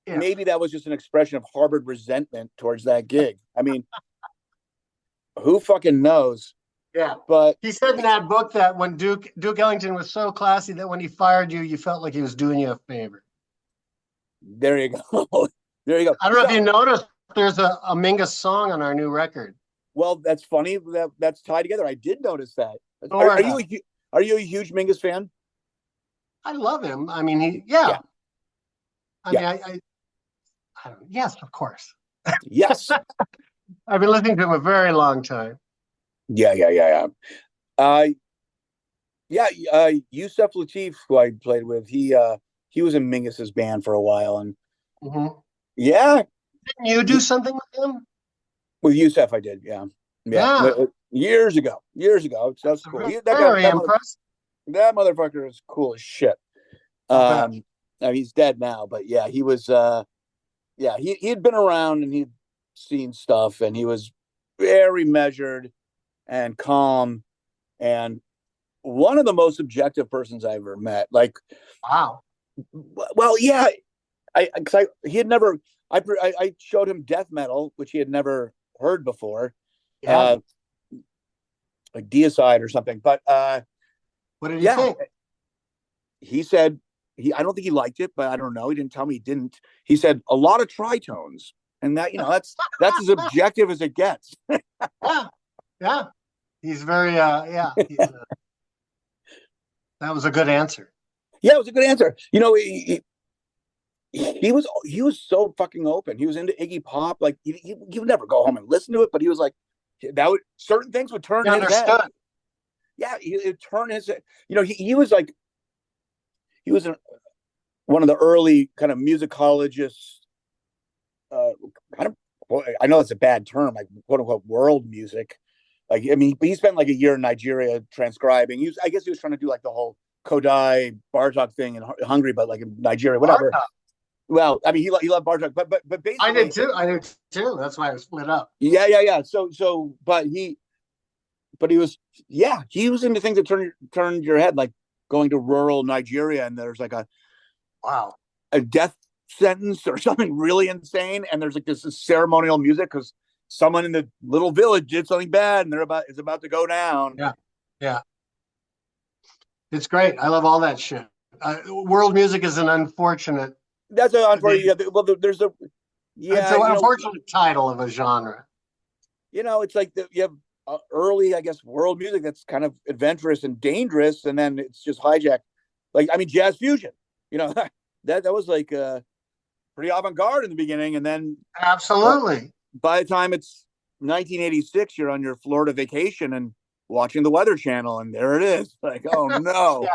maybe that was just an expression of harbored resentment towards that gig. I mean, who fucking knows? Yeah. But he said in that book that when Duke Ellington was so classy that when he fired you, you felt like he was doing you a favor. There you go. There you go. I don't know if you noticed, there's a Mingus song on our new record. Well, that's funny. That's tied together. I did notice that. Are you a huge Mingus fan? I love him. I mean, I mean, yes, of course. Yes. I've been listening to him a very long time. Yeah. Yusef Lateef, who I played with, he was in Mingus's band for a while, and yeah. Didn't you do something with him? With Yusef, I did. Yeah. Years ago. That's cool. Very impressive. That motherfucker is cool as shit. I mean, he's dead now, but yeah, he was. He had been around and he'd seen stuff, and he was very measured and calm, and one of the most objective persons I ever met. Like, wow. Well, yeah, I showed him death metal, which he had never heard before, like Deicide or something. But what did he think? He said I don't think he liked it, but I don't know. He didn't tell me he didn't. He said a lot of tritones, and that that's as objective as it gets. Yeah. He's very that was a good answer. Yeah, it was a good answer. He was so fucking open. He was into Iggy Pop. Like he would never go home and listen to it, but he was like, certain things would turn his head. Yeah, it turned his head. He was like, he was one of the early kind of musicologists. I know it's a bad term, like quote unquote world music. Like, I mean, he spent like a year in Nigeria transcribing. I guess he was trying to do like the whole Kodai Bartok thing in Hungary, but like in Nigeria, whatever. Bartok. Well, I mean, he loved Bartok, but basically, I did too. That's why I was split up. Yeah. So, but he was, he was into things that turned your head, like going to rural Nigeria, and there's like a death sentence or something really insane, and there's like this ceremonial music because someone in the little village did something bad, and it's about to go down. Yeah. It's great. I love all that shit. World music is an unfortunate. That's an unfortunate. Yeah, well, there's a. Yeah, it's an unfortunate title of a genre. It's like you have early, I guess, world music that's kind of adventurous and dangerous, and then it's just hijacked. Like, I mean, jazz fusion. That was like pretty avant-garde in the beginning, and then absolutely. By the time it's 1986, you're on your Florida vacation and watching the Weather Channel, and there it is. Like, oh no.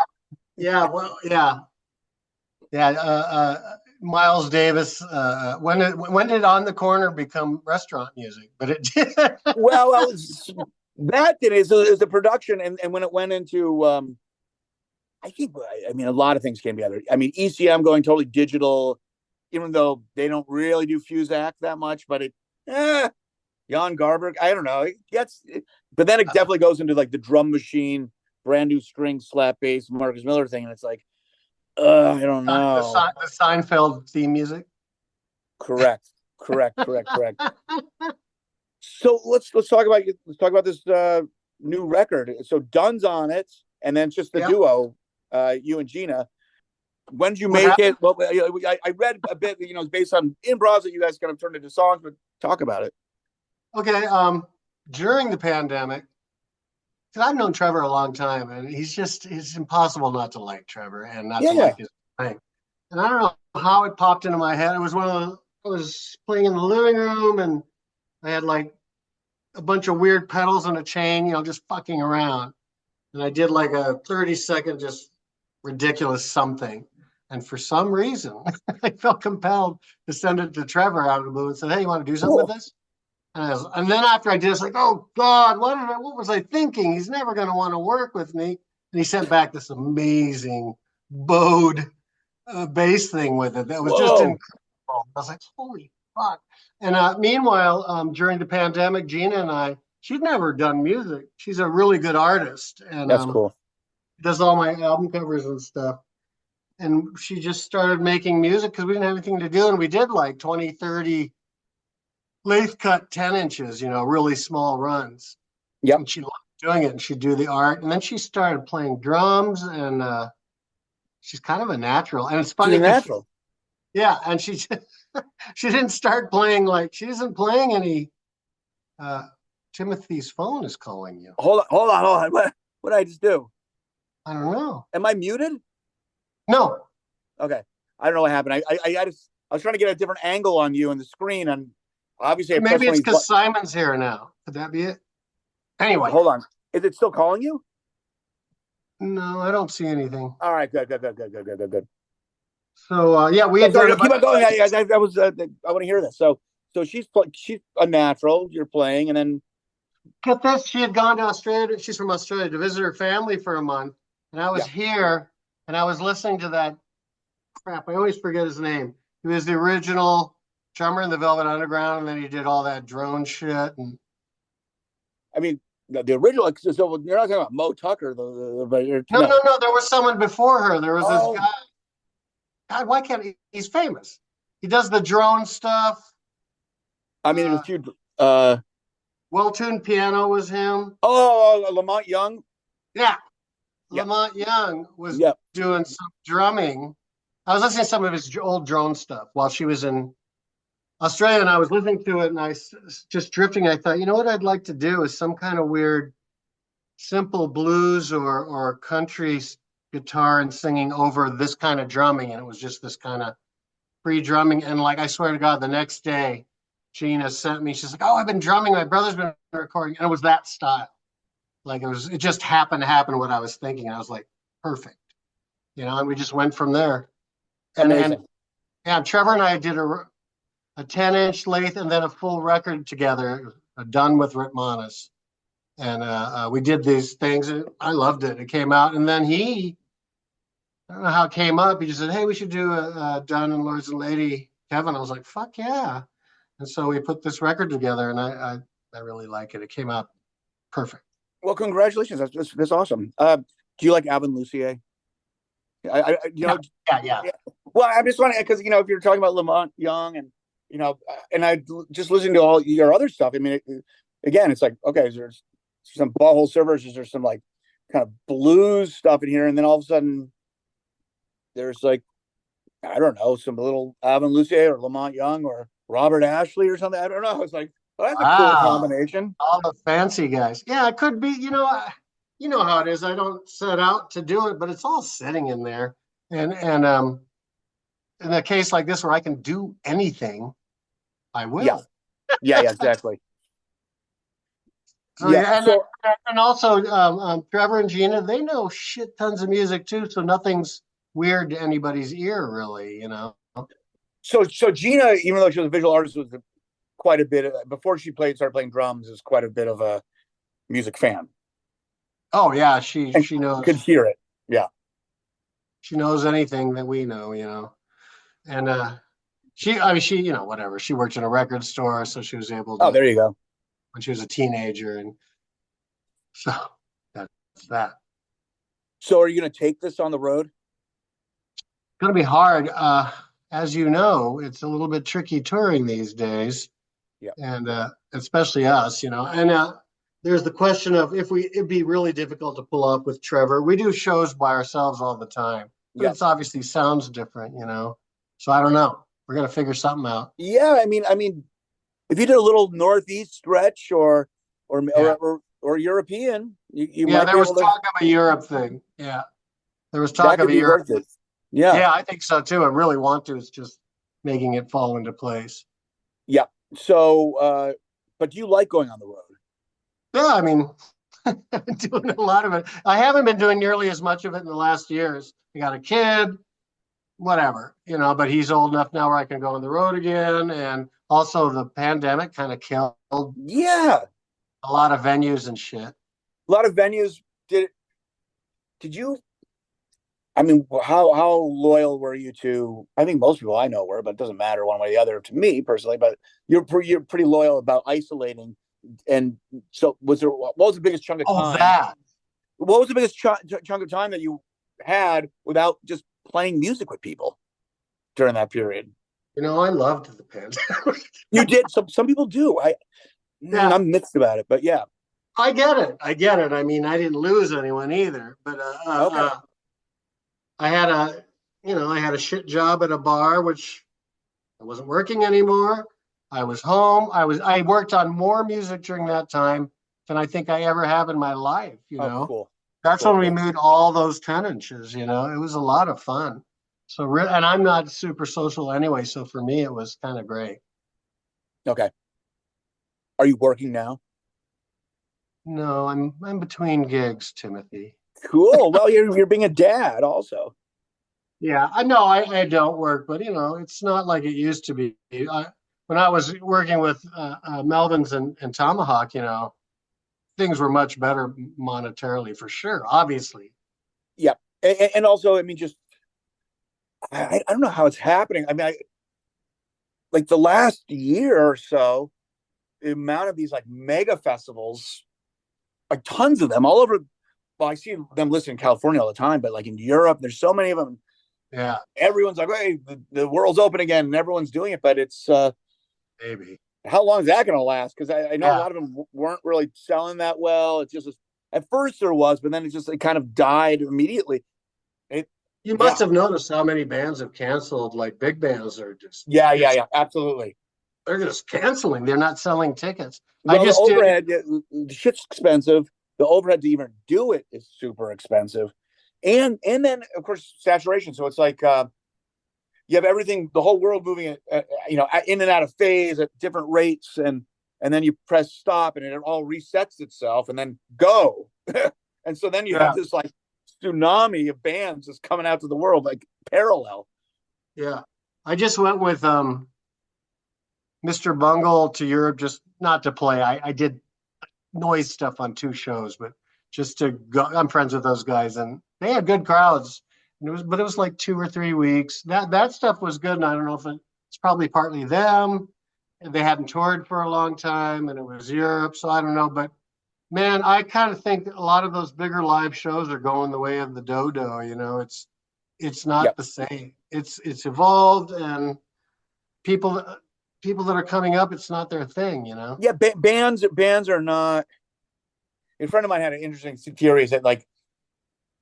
Miles Davis. When did On the Corner become restaurant music? But it did. well, that did is the production, and when it went into, I mean, a lot of things came together. I mean, ECM going totally digital, even though they don't really do Fuzak that much, but Jan Garber, I don't know. But then it definitely goes into like the drum machine, brand new string slap bass, Marcus Miller thing, and it's like, I don't know. The Seinfeld theme music. Correct. So let's talk about this new record. So Dunn's on it, and then just the duo, you and Gina. When did you make it? Well, I read a bit. It's based on improvs that you guys kind of turned into songs. But talk about it. Okay. During the pandemic, because I've known Trevor a long time, and it's impossible not to like Trevor and not to like his thing. And I don't know how it popped into my head. It was I was playing in the living room, and I had like a bunch of weird pedals and a chain, just fucking around. And I did like a 30-second just ridiculous something. And for some reason, I felt compelled to send it to Trevor out of the blue and said, "Hey, you want to do something with this?" And then after I did, it's like, "Oh God, what was I thinking? He's never going to want to work with me." And he sent back this amazing bowed bass thing with it that was just incredible. I was like, "Holy fuck!" And meanwhile, during the pandemic, Gina and she'd never done music. She's a really good artist, and that's cool. Does all my album covers and stuff. And she just started making music because we didn't have anything to do, and we did like 20, 30 lathe cut 10 inches, really small runs. Yep. And she loved doing it, and she'd do the art. And then she started playing drums, and she's kind of a natural. And it's funny. She's a natural. Yeah, and she didn't start playing she isn't playing any. Timothy's phone is calling you. Hold on. What did I just do? I don't know. Am I muted? No. Okay. I don't know what happened. I was trying to get a different angle on you on the screen, and obviously maybe it's because Simon's here now. Could that be it? Anyway, hold on. Is it still calling you? No, I don't see anything. All right, good. So we had keep on going. I want to hear this. So she's a natural. You're playing, and then get this. She had gone to Australia. She's from Australia to visit her family for a month, and I was here. And I was listening to that crap. I always forget his name. He was the original drummer in the Velvet Underground, and then he did all that drone shit. And I mean, the original. So you're not talking about Mo Tucker, but no. There was someone before her. There was this guy. God, why can't he? He's famous. He does the drone stuff. I mean, there's a few. Well-tuned piano was him. Oh, Lamont Young. Yeah. Lamont Young was doing some drumming. I was listening to some of his old drone stuff while she was in Australia, and I was listening to it, and I just drifting. I thought, what I'd like to do is some kind of weird, simple blues or country guitar and singing over this kind of drumming, and it was just this kind of free drumming. And I swear to God, the next day, Gina sent me. She's like, "Oh, I've been drumming. My brother's been recording," and it was that style. It just happened to happen what I was thinking. I was like, perfect, and we just went from there. And Trevor and I did a 10-inch lathe and then a full record together, done with Rutmanis. And we did these things. And I loved it. It came out. And then I don't know how it came up. He just said, "Hey, we should do a Dunn and Lords and Lady Kevin." I was like, fuck yeah. And so we put this record together, and I really like it. It came out perfect. Well, congratulations. That's awesome. Do you like Alvin Lucier? Yeah. Well, I'm just wondering because if you're talking about Lamont Young and and I just listening to all your other stuff. I mean, again, it's like okay, there's some butthole servers. There's some kind of blues stuff in here, and then all of a sudden, there's I don't know, some little Alvin Lucier or Lamont Young or Robert Ashley or something. I don't know. It's like. Well, that's a cool combination. All the fancy guys. Yeah, it could be. You know how it is. I don't set out to do it, but it's all sitting in there. And in a case like this where I can do anything, I will. Yeah, exactly. And also Trevor and Gina, they know shit tons of music too, so nothing's weird to anybody's ear, really. So Gina, even though she was a visual artist, was quite a bit before she started playing drums, is quite a bit of a music fan. Oh yeah, she knows. Could hear it. Yeah, she knows anything that we know. And she whatever. She worked in a record store, so she was able to. Oh, there you go. When she was a teenager, and so that's that. So, are you going to take this on the road? going to be hard. As you know, it's a little bit tricky touring these days. Yeah. And especially us, And there's the question of it'd be really difficult to pull up with Trevor. We do shows by ourselves all the time, but it's obviously sounds different, So I don't know. We're going to figure something out. Yeah, I mean, if you did a little Northeast stretch or European, you might there be was able to. Talk of a Europe thing. Yeah. There was talk of a Europe. Worth it. Yeah. Yeah, I think so too. I really want to. It's just making it fall into place. Yeah. So, but do you like going on the road? Yeah, I mean, I've been doing a lot of it. I haven't been doing nearly as much of it in the last years. I got a kid, whatever, but he's old enough now where I can go on the road again. And also the pandemic kind of killed a lot of venues and shit. A lot of venues. Did you, I mean, how loyal were you to, I think most people I know were, but it doesn't matter one way or the other to me personally, but you're pretty loyal about isolating. And so what was the biggest chunk of time? What was the biggest chunk of time that you had without just playing music with people during that period? I loved the pandemic. You did. Some people do. I'm mixed about it, but yeah. I get it. I mean, I didn't lose anyone either, but okay. I had a shit job at a bar, which I wasn't working anymore. I was home. I worked on more music during that time than I think I ever have in my life. Cool. That's when we moved all those 10 inches. It was a lot of fun. So, and I'm not super social anyway, so for me it was kind of great. Okay. Are you working now? No, I'm between gigs, Timothy. Cool. Well, you're being a dad also. Yeah, I know I don't work, but it's not like it used to be. When I was working with Melvins and Tomahawk, things were much better monetarily for sure, obviously. Yeah. And also, I mean, just, I don't know how it's happening. I mean, like the last year or so, the amount of these like mega festivals, like tons of them all over. Well, I see them listed in California all the time, but like in Europe, there's so many of them. Yeah. Everyone's like, hey, the world's open again and everyone's doing it, but it's, maybe. How long is that going to last? Because I know a lot of them weren't really selling that well. It's just, at first there was, but then it kind of died immediately. You must have noticed how many bands have canceled, like big bands are just. Yeah, absolutely. They're just canceling. They're not selling tickets. Well, the overhead, the shit's expensive. The overhead to even do it is super expensive. And then, of course, saturation. So it's like you have everything, the whole world moving, in and out of phase at different rates. And then you press stop and it all resets itself and then go. And so then you have this like tsunami of bands just coming out to the world, like parallel. Yeah. I just went with Mr. Bungle to Europe, just not to play. I did noise stuff on 2 shows, but just to go. I'm friends with those guys and they had good crowds. But it was like 2 or 3 weeks. That stuff was good. And I don't know if it's probably partly them. They hadn't toured for a long time and it was Europe. So I don't know. But man, I kind of think a lot of those bigger live shows are going the way of the dodo. It's not the same. It's evolved and people that are coming up, it's not their thing, Yeah, bands are not. A friend of mine had an interesting theory that like,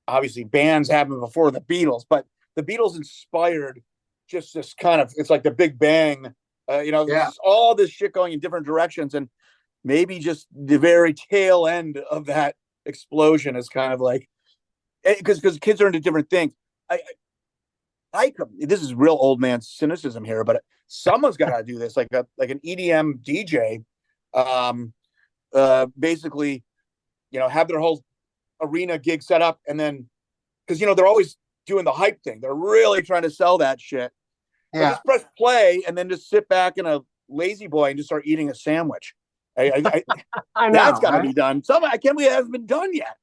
obviously bands happened before the Beatles, but the Beatles inspired just this kind of, it's like the Big Bang, all this shit going in different directions. And maybe just the very tail end of that explosion is kind of like, because kids are into different things. This is real old man cynicism here, but someone's got to do this, like an EDM DJ, basically, have their whole arena gig set up, and then because they're always doing the hype thing, they're really trying to sell that shit. Yeah, just press play and then just sit back in a lazy boy and just start eating a sandwich. I know, that's got to be done. I can't believe it hasn't been done yet.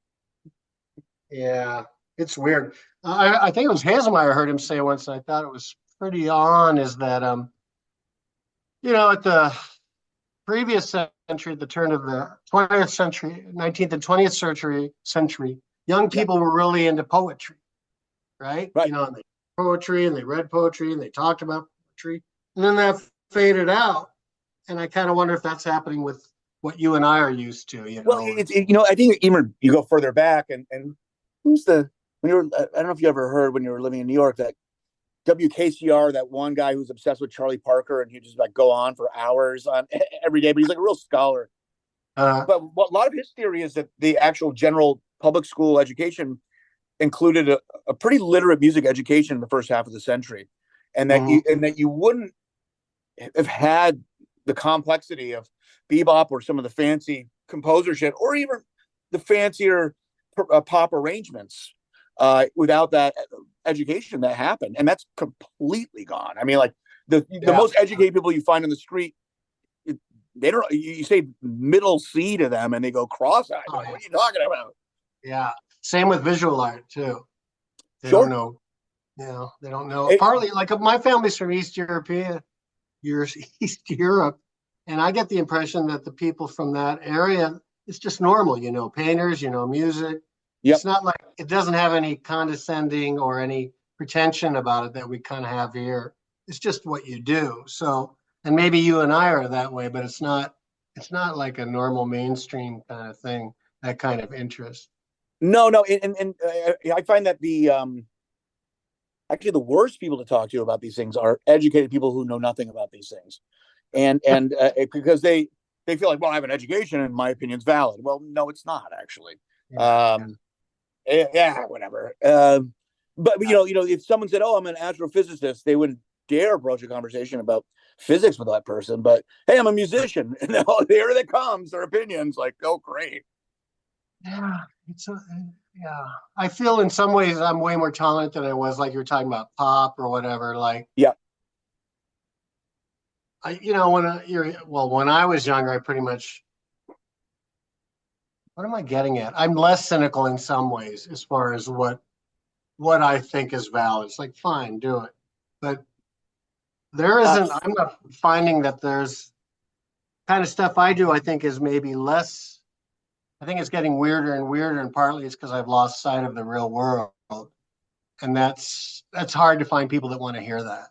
Yeah, it's weird. I think it was Hazelmeyer I heard him say once, and I thought it was pretty on, is that at the previous century, at the turn of the 20th century, 19th and 20th century, young people were really into poetry, right? poetry and they read poetry and they talked about poetry. And then that faded out. And I kind of wonder if that's happening with what you and I are used to, you know. Well, I think even you go further back and who's the, when you were, I don't know if you ever heard when you were living in New York, that WKCR, that one guy who's obsessed with Charlie Parker, and he just like go on for hours on every day, but he's like a real scholar. But a lot of his theory is that the actual general public school education included a pretty literate music education in the first half of the century, and that you wouldn't have had the complexity of bebop or some of the fancy composer shit, or even the fancier pop arrangements without that education that happened. And that's completely gone. I mean, like the most educated people you find on the street, they don't, you say middle C to them and they go cross-eyed. What are you talking about? Yeah. Same with visual art too. They Sure. don't know. They don't know. Partly, like my family's from East Europe, and I get the impression that the people from that area, it's just normal. You know, painters, you know, music. Yep. It's not like, it doesn't have any condescending or any pretension about it that we kind of have here. It's just what you do. So, and maybe you and I are that way, but it's not like a normal mainstream kind of thing, that kind of interest. No, and I find that actually the worst people to talk to about these things are educated people who know nothing about these things, and because they feel like, well, I have an education and my opinion's valid. Well, no, it's not actually. Whatever. But if someone said, "Oh, I'm an astrophysicist," they wouldn't dare broach a conversation about physics with that person. But hey, I'm a musician, and here it comes. Their opinions, like, oh, great. Yeah, I feel in some ways I'm way more tolerant than I was, like you were talking about pop or whatever. Like, yeah, when I was younger, I pretty much. What am I getting at? I'm less cynical in some ways as far as what I think is valid. It's like, fine, do it, but there isn't. I'm not finding that there's kind of stuff I do. I think is maybe less. I think it's getting weirder and weirder, and partly it's because I've lost sight of the real world, and that's hard to find people that want to hear that.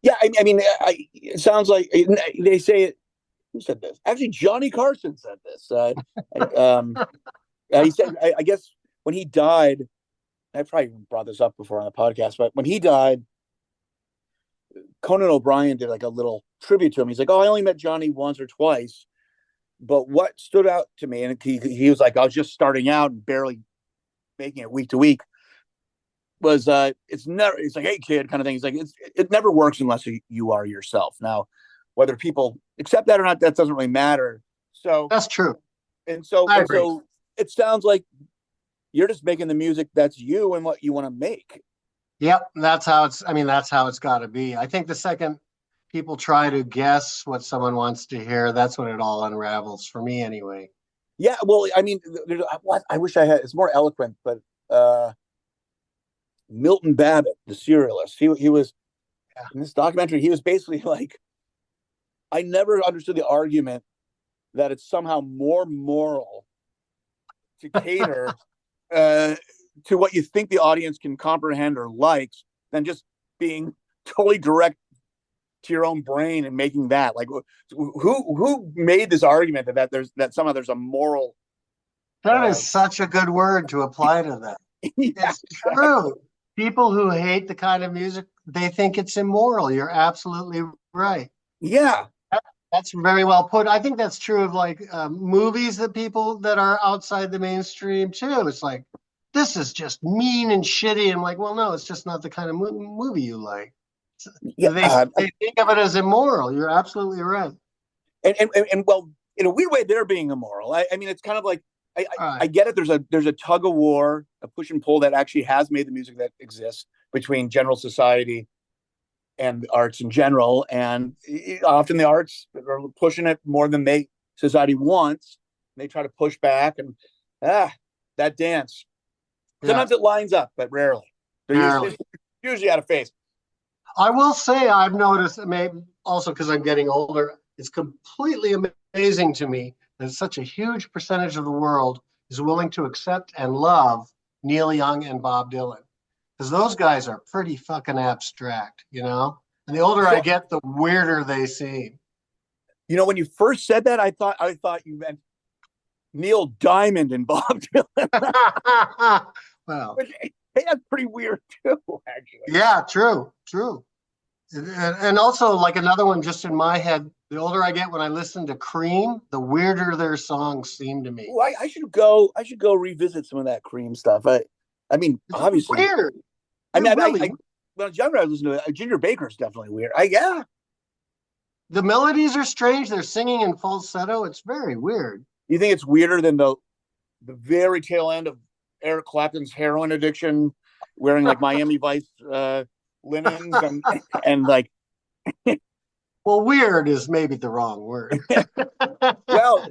Yeah, I mean, it sounds like they say it. Who said this? Actually, Johnny Carson said this. He said, I guess when he died, I probably brought this up before on the podcast, but when he died, Conan O'Brien did like a little tribute to him. He's like, "Oh, I only met Johnny once or twice. But what stood out to me," and he was like, "I was just starting out and barely making it week to week," was it's like, "Hey kid," kind of thing. He's like, it never works unless you are yourself. Now, whether people accept that or not, that doesn't really matter. So that's true. And so it sounds like you're just making the music that's you and what you want to make. Yep, that's how it's got to be. I think the second people try to guess what someone wants to hear, that's when it all unravels, for me anyway. Yeah, well, I mean, I wish I had, it's more eloquent, but Milton Babbitt, the serialist, he was, in this documentary, he was basically like, I never understood the argument that it's somehow more moral to cater to what you think the audience can comprehend or likes than just being totally direct to your own brain and making that. Like, who made this argument that somehow there's a moral? That is such a good word to apply to that. Yeah. It's true. People who hate the kind of music, they think it's immoral. You're absolutely right. Yeah. That's very well put. I think that's true of like movies that people that are outside the mainstream too. It's like, this is just mean and shitty. I'm like, well, no, it's just not the kind of movie you like. Yeah, they think of it as immoral. You're absolutely right. And well, in a weird way, they're being immoral. I mean, it's kind of like, I get it. There's a tug of war, a push and pull that actually has made the music that exists between general society and arts in general. And often the arts are pushing it more than society wants. They try to push back and that dance. Sometimes it lines up, but rarely. Usually out of phase. I will say I've noticed, maybe also because I'm getting older, it's completely amazing to me that such a huge percentage of the world is willing to accept and love Neil Young and Bob Dylan. because those guys are pretty fucking abstract, you know? And the older I get, the weirder they seem. You know, when you first said that, I thought you meant Neil Diamond and Bob Dylan. Well, Hey, that's pretty weird too, actually. yeah, true. And also, like another one just in my head, the older I get when I listen to Cream, the weirder their songs seem to me. Well, I should go revisit some of that Cream stuff. I mean, It's obviously, weird. I mean, Really, when I was younger, I was listening to Ginger Baker's definitely weird. the melodies are strange. They're singing in falsetto. It's very weird. You think it's weirder than the very tail end of Eric Clapton's heroin addiction, wearing like Miami Vice linens and like. Well, weird is maybe the wrong word. Well,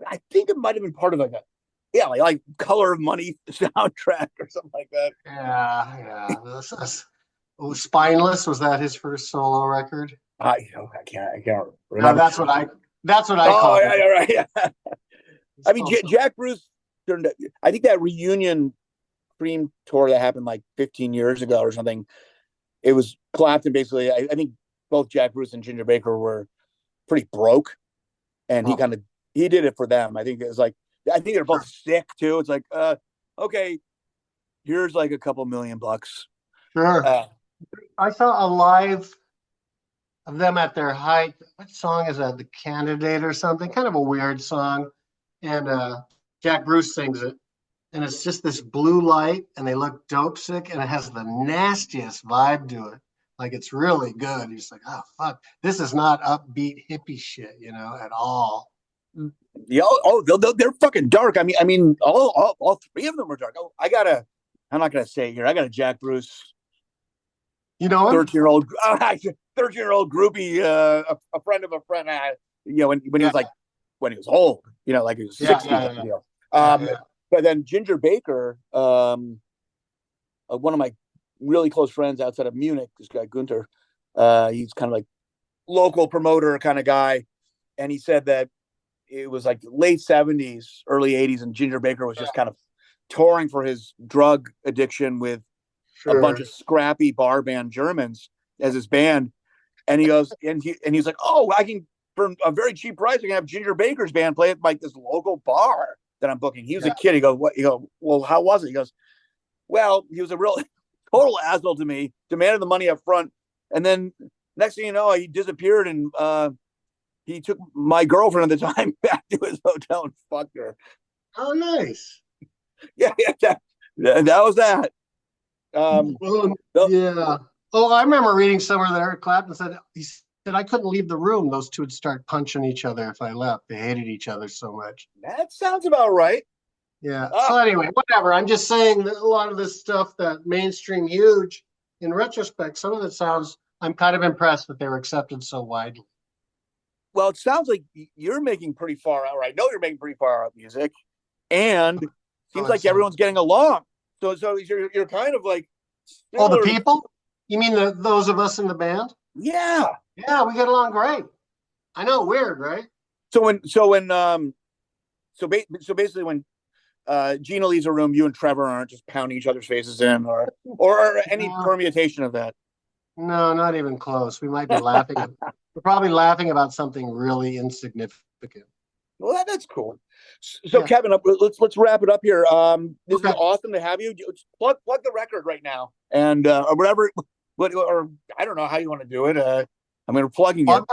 I think it might have been part of like Color of Money soundtrack or something like that. Yeah. Spineless, was that his first solo record? I can't remember. No, that's what I call it. Yeah, right. Yeah. I mean, Jack Bruce turned. I think that reunion Cream tour that happened like 15 years ago or something. It was Clapton basically. I think both Jack Bruce and Ginger Baker were pretty broke, and he did it for them. I think it was like I think they're both sick too. It's like okay, here's like a couple $1 million. Sure. I saw a live of them at their height. What song is that? The Candidate or something? Kind of a weird song. And Jack Bruce sings it. And it's just this blue light, and they look dope sick, and it has the nastiest vibe to it. Like, it's really good. You're just like, oh, fuck. This is not upbeat hippie shit, you know, at all. Yeah. They're fucking dark. I mean, all three of them are dark. I'm not gonna say it here. I got a Jack Bruce. You know, 13-year-old groupie, a friend of a friend. When he was like, when he was old, like he was 60. But then Ginger Baker, one of my really close friends outside of Munich, this guy Gunther, he's kind of like local promoter kind of guy, and he said that it was like late 70s, early 80s, and Ginger Baker was just kind of touring for his drug addiction with a bunch of scrappy bar band Germans as his band. And he goes, and he's like, oh, I can, for a very cheap price, I can have Ginger Baker's band play at like this local bar that I'm booking. He was a kid. He goes, what? Well, how was it? He goes, well, he was a real total asshole to me, demanded the money up front. And then next thing you know, he disappeared, and he took my girlfriend at the time back to his hotel and fucked her. Oh, nice. Yeah, that was that. Yeah. Oh, I remember reading somewhere that Eric Clapton said I couldn't leave the room. Those two would start punching each other if I left. They hated each other so much. That sounds about right. Yeah. So anyway, whatever. I'm just saying that a lot of this stuff that mainstream huge, in retrospect, some of it sounds. I'm kind of impressed that they were accepted so widely. Well, it sounds like you're making pretty far out. Right? I know you're making pretty far out music, and seems like everyone's getting along. So you're kind of like. The people? You mean those of us in the band? Yeah. Yeah, we get along great. I know, weird, right? So basically when Gina leaves a room, you and Trevor aren't just pounding each other's faces in, or any permutation of that. No, not even close. We might be laughing. We're probably laughing about something really insignificant. Well, that's cool. So Kevin, let's wrap it up here. This is awesome to have you. Plug the record right now, and or whatever. Or I don't know how you want to do it. We're plugging it.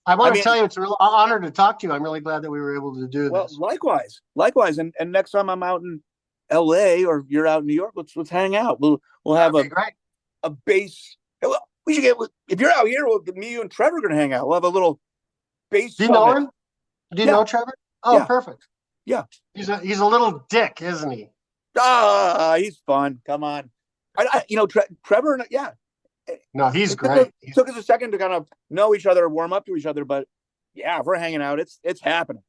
I want to tell you, it's a real honor to talk to you. I'm really glad that we were able to do this. Likewise. And next time I'm out in L.A. or you're out in New York, let's hang out. We'll have a bass. Well, we should get, if you're out here, me, you, and Trevor are going to hang out. We'll have a little bass. Do you know him? Do you know Trevor? Oh, yeah. Perfect. Yeah. He's a little dick, isn't he? He's fun. Come on. Trevor, yeah. No, he's great. It took us a second to kind of know each other, warm up to each other, but yeah, if we're hanging out, it's happening.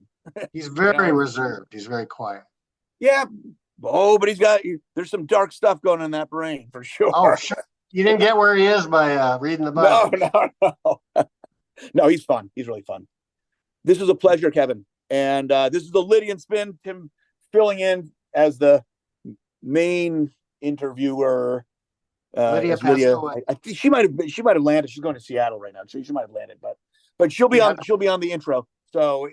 He's very reserved. He's very quiet. Yeah. Oh, but there's some dark stuff going on in that brain for sure. Oh, sure. You didn't get where he is by reading the Bible. No. No, he's fun. He's really fun. This is a pleasure, Kevin. And this is the Lydian Spin. Tim filling in as the main interviewer. Lydia passed away. I think she might have landed. She's going to Seattle right now, so she might have landed. But she'll be on the intro. So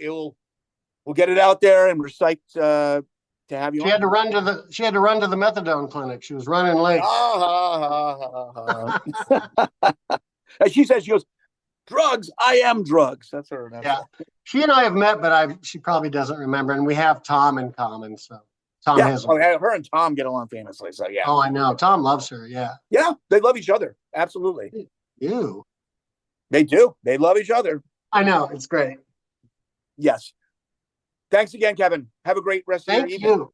we'll get it out there, and we're psyched to have you. She had to run to the methadone clinic. She was running late. As she says, she goes, drugs. I am drugs. That's her. Yeah. She and I have met, but she probably doesn't remember. And we have Tom in common. So Tom has. Oh, her and Tom get along famously. So yeah. Oh, I know. Tom loves her. Yeah. Yeah, they love each other. Absolutely. You. They do. They love each other. I know. It's great. Yes. Thanks again, Kevin. Have a great rest of your evening. Thank you.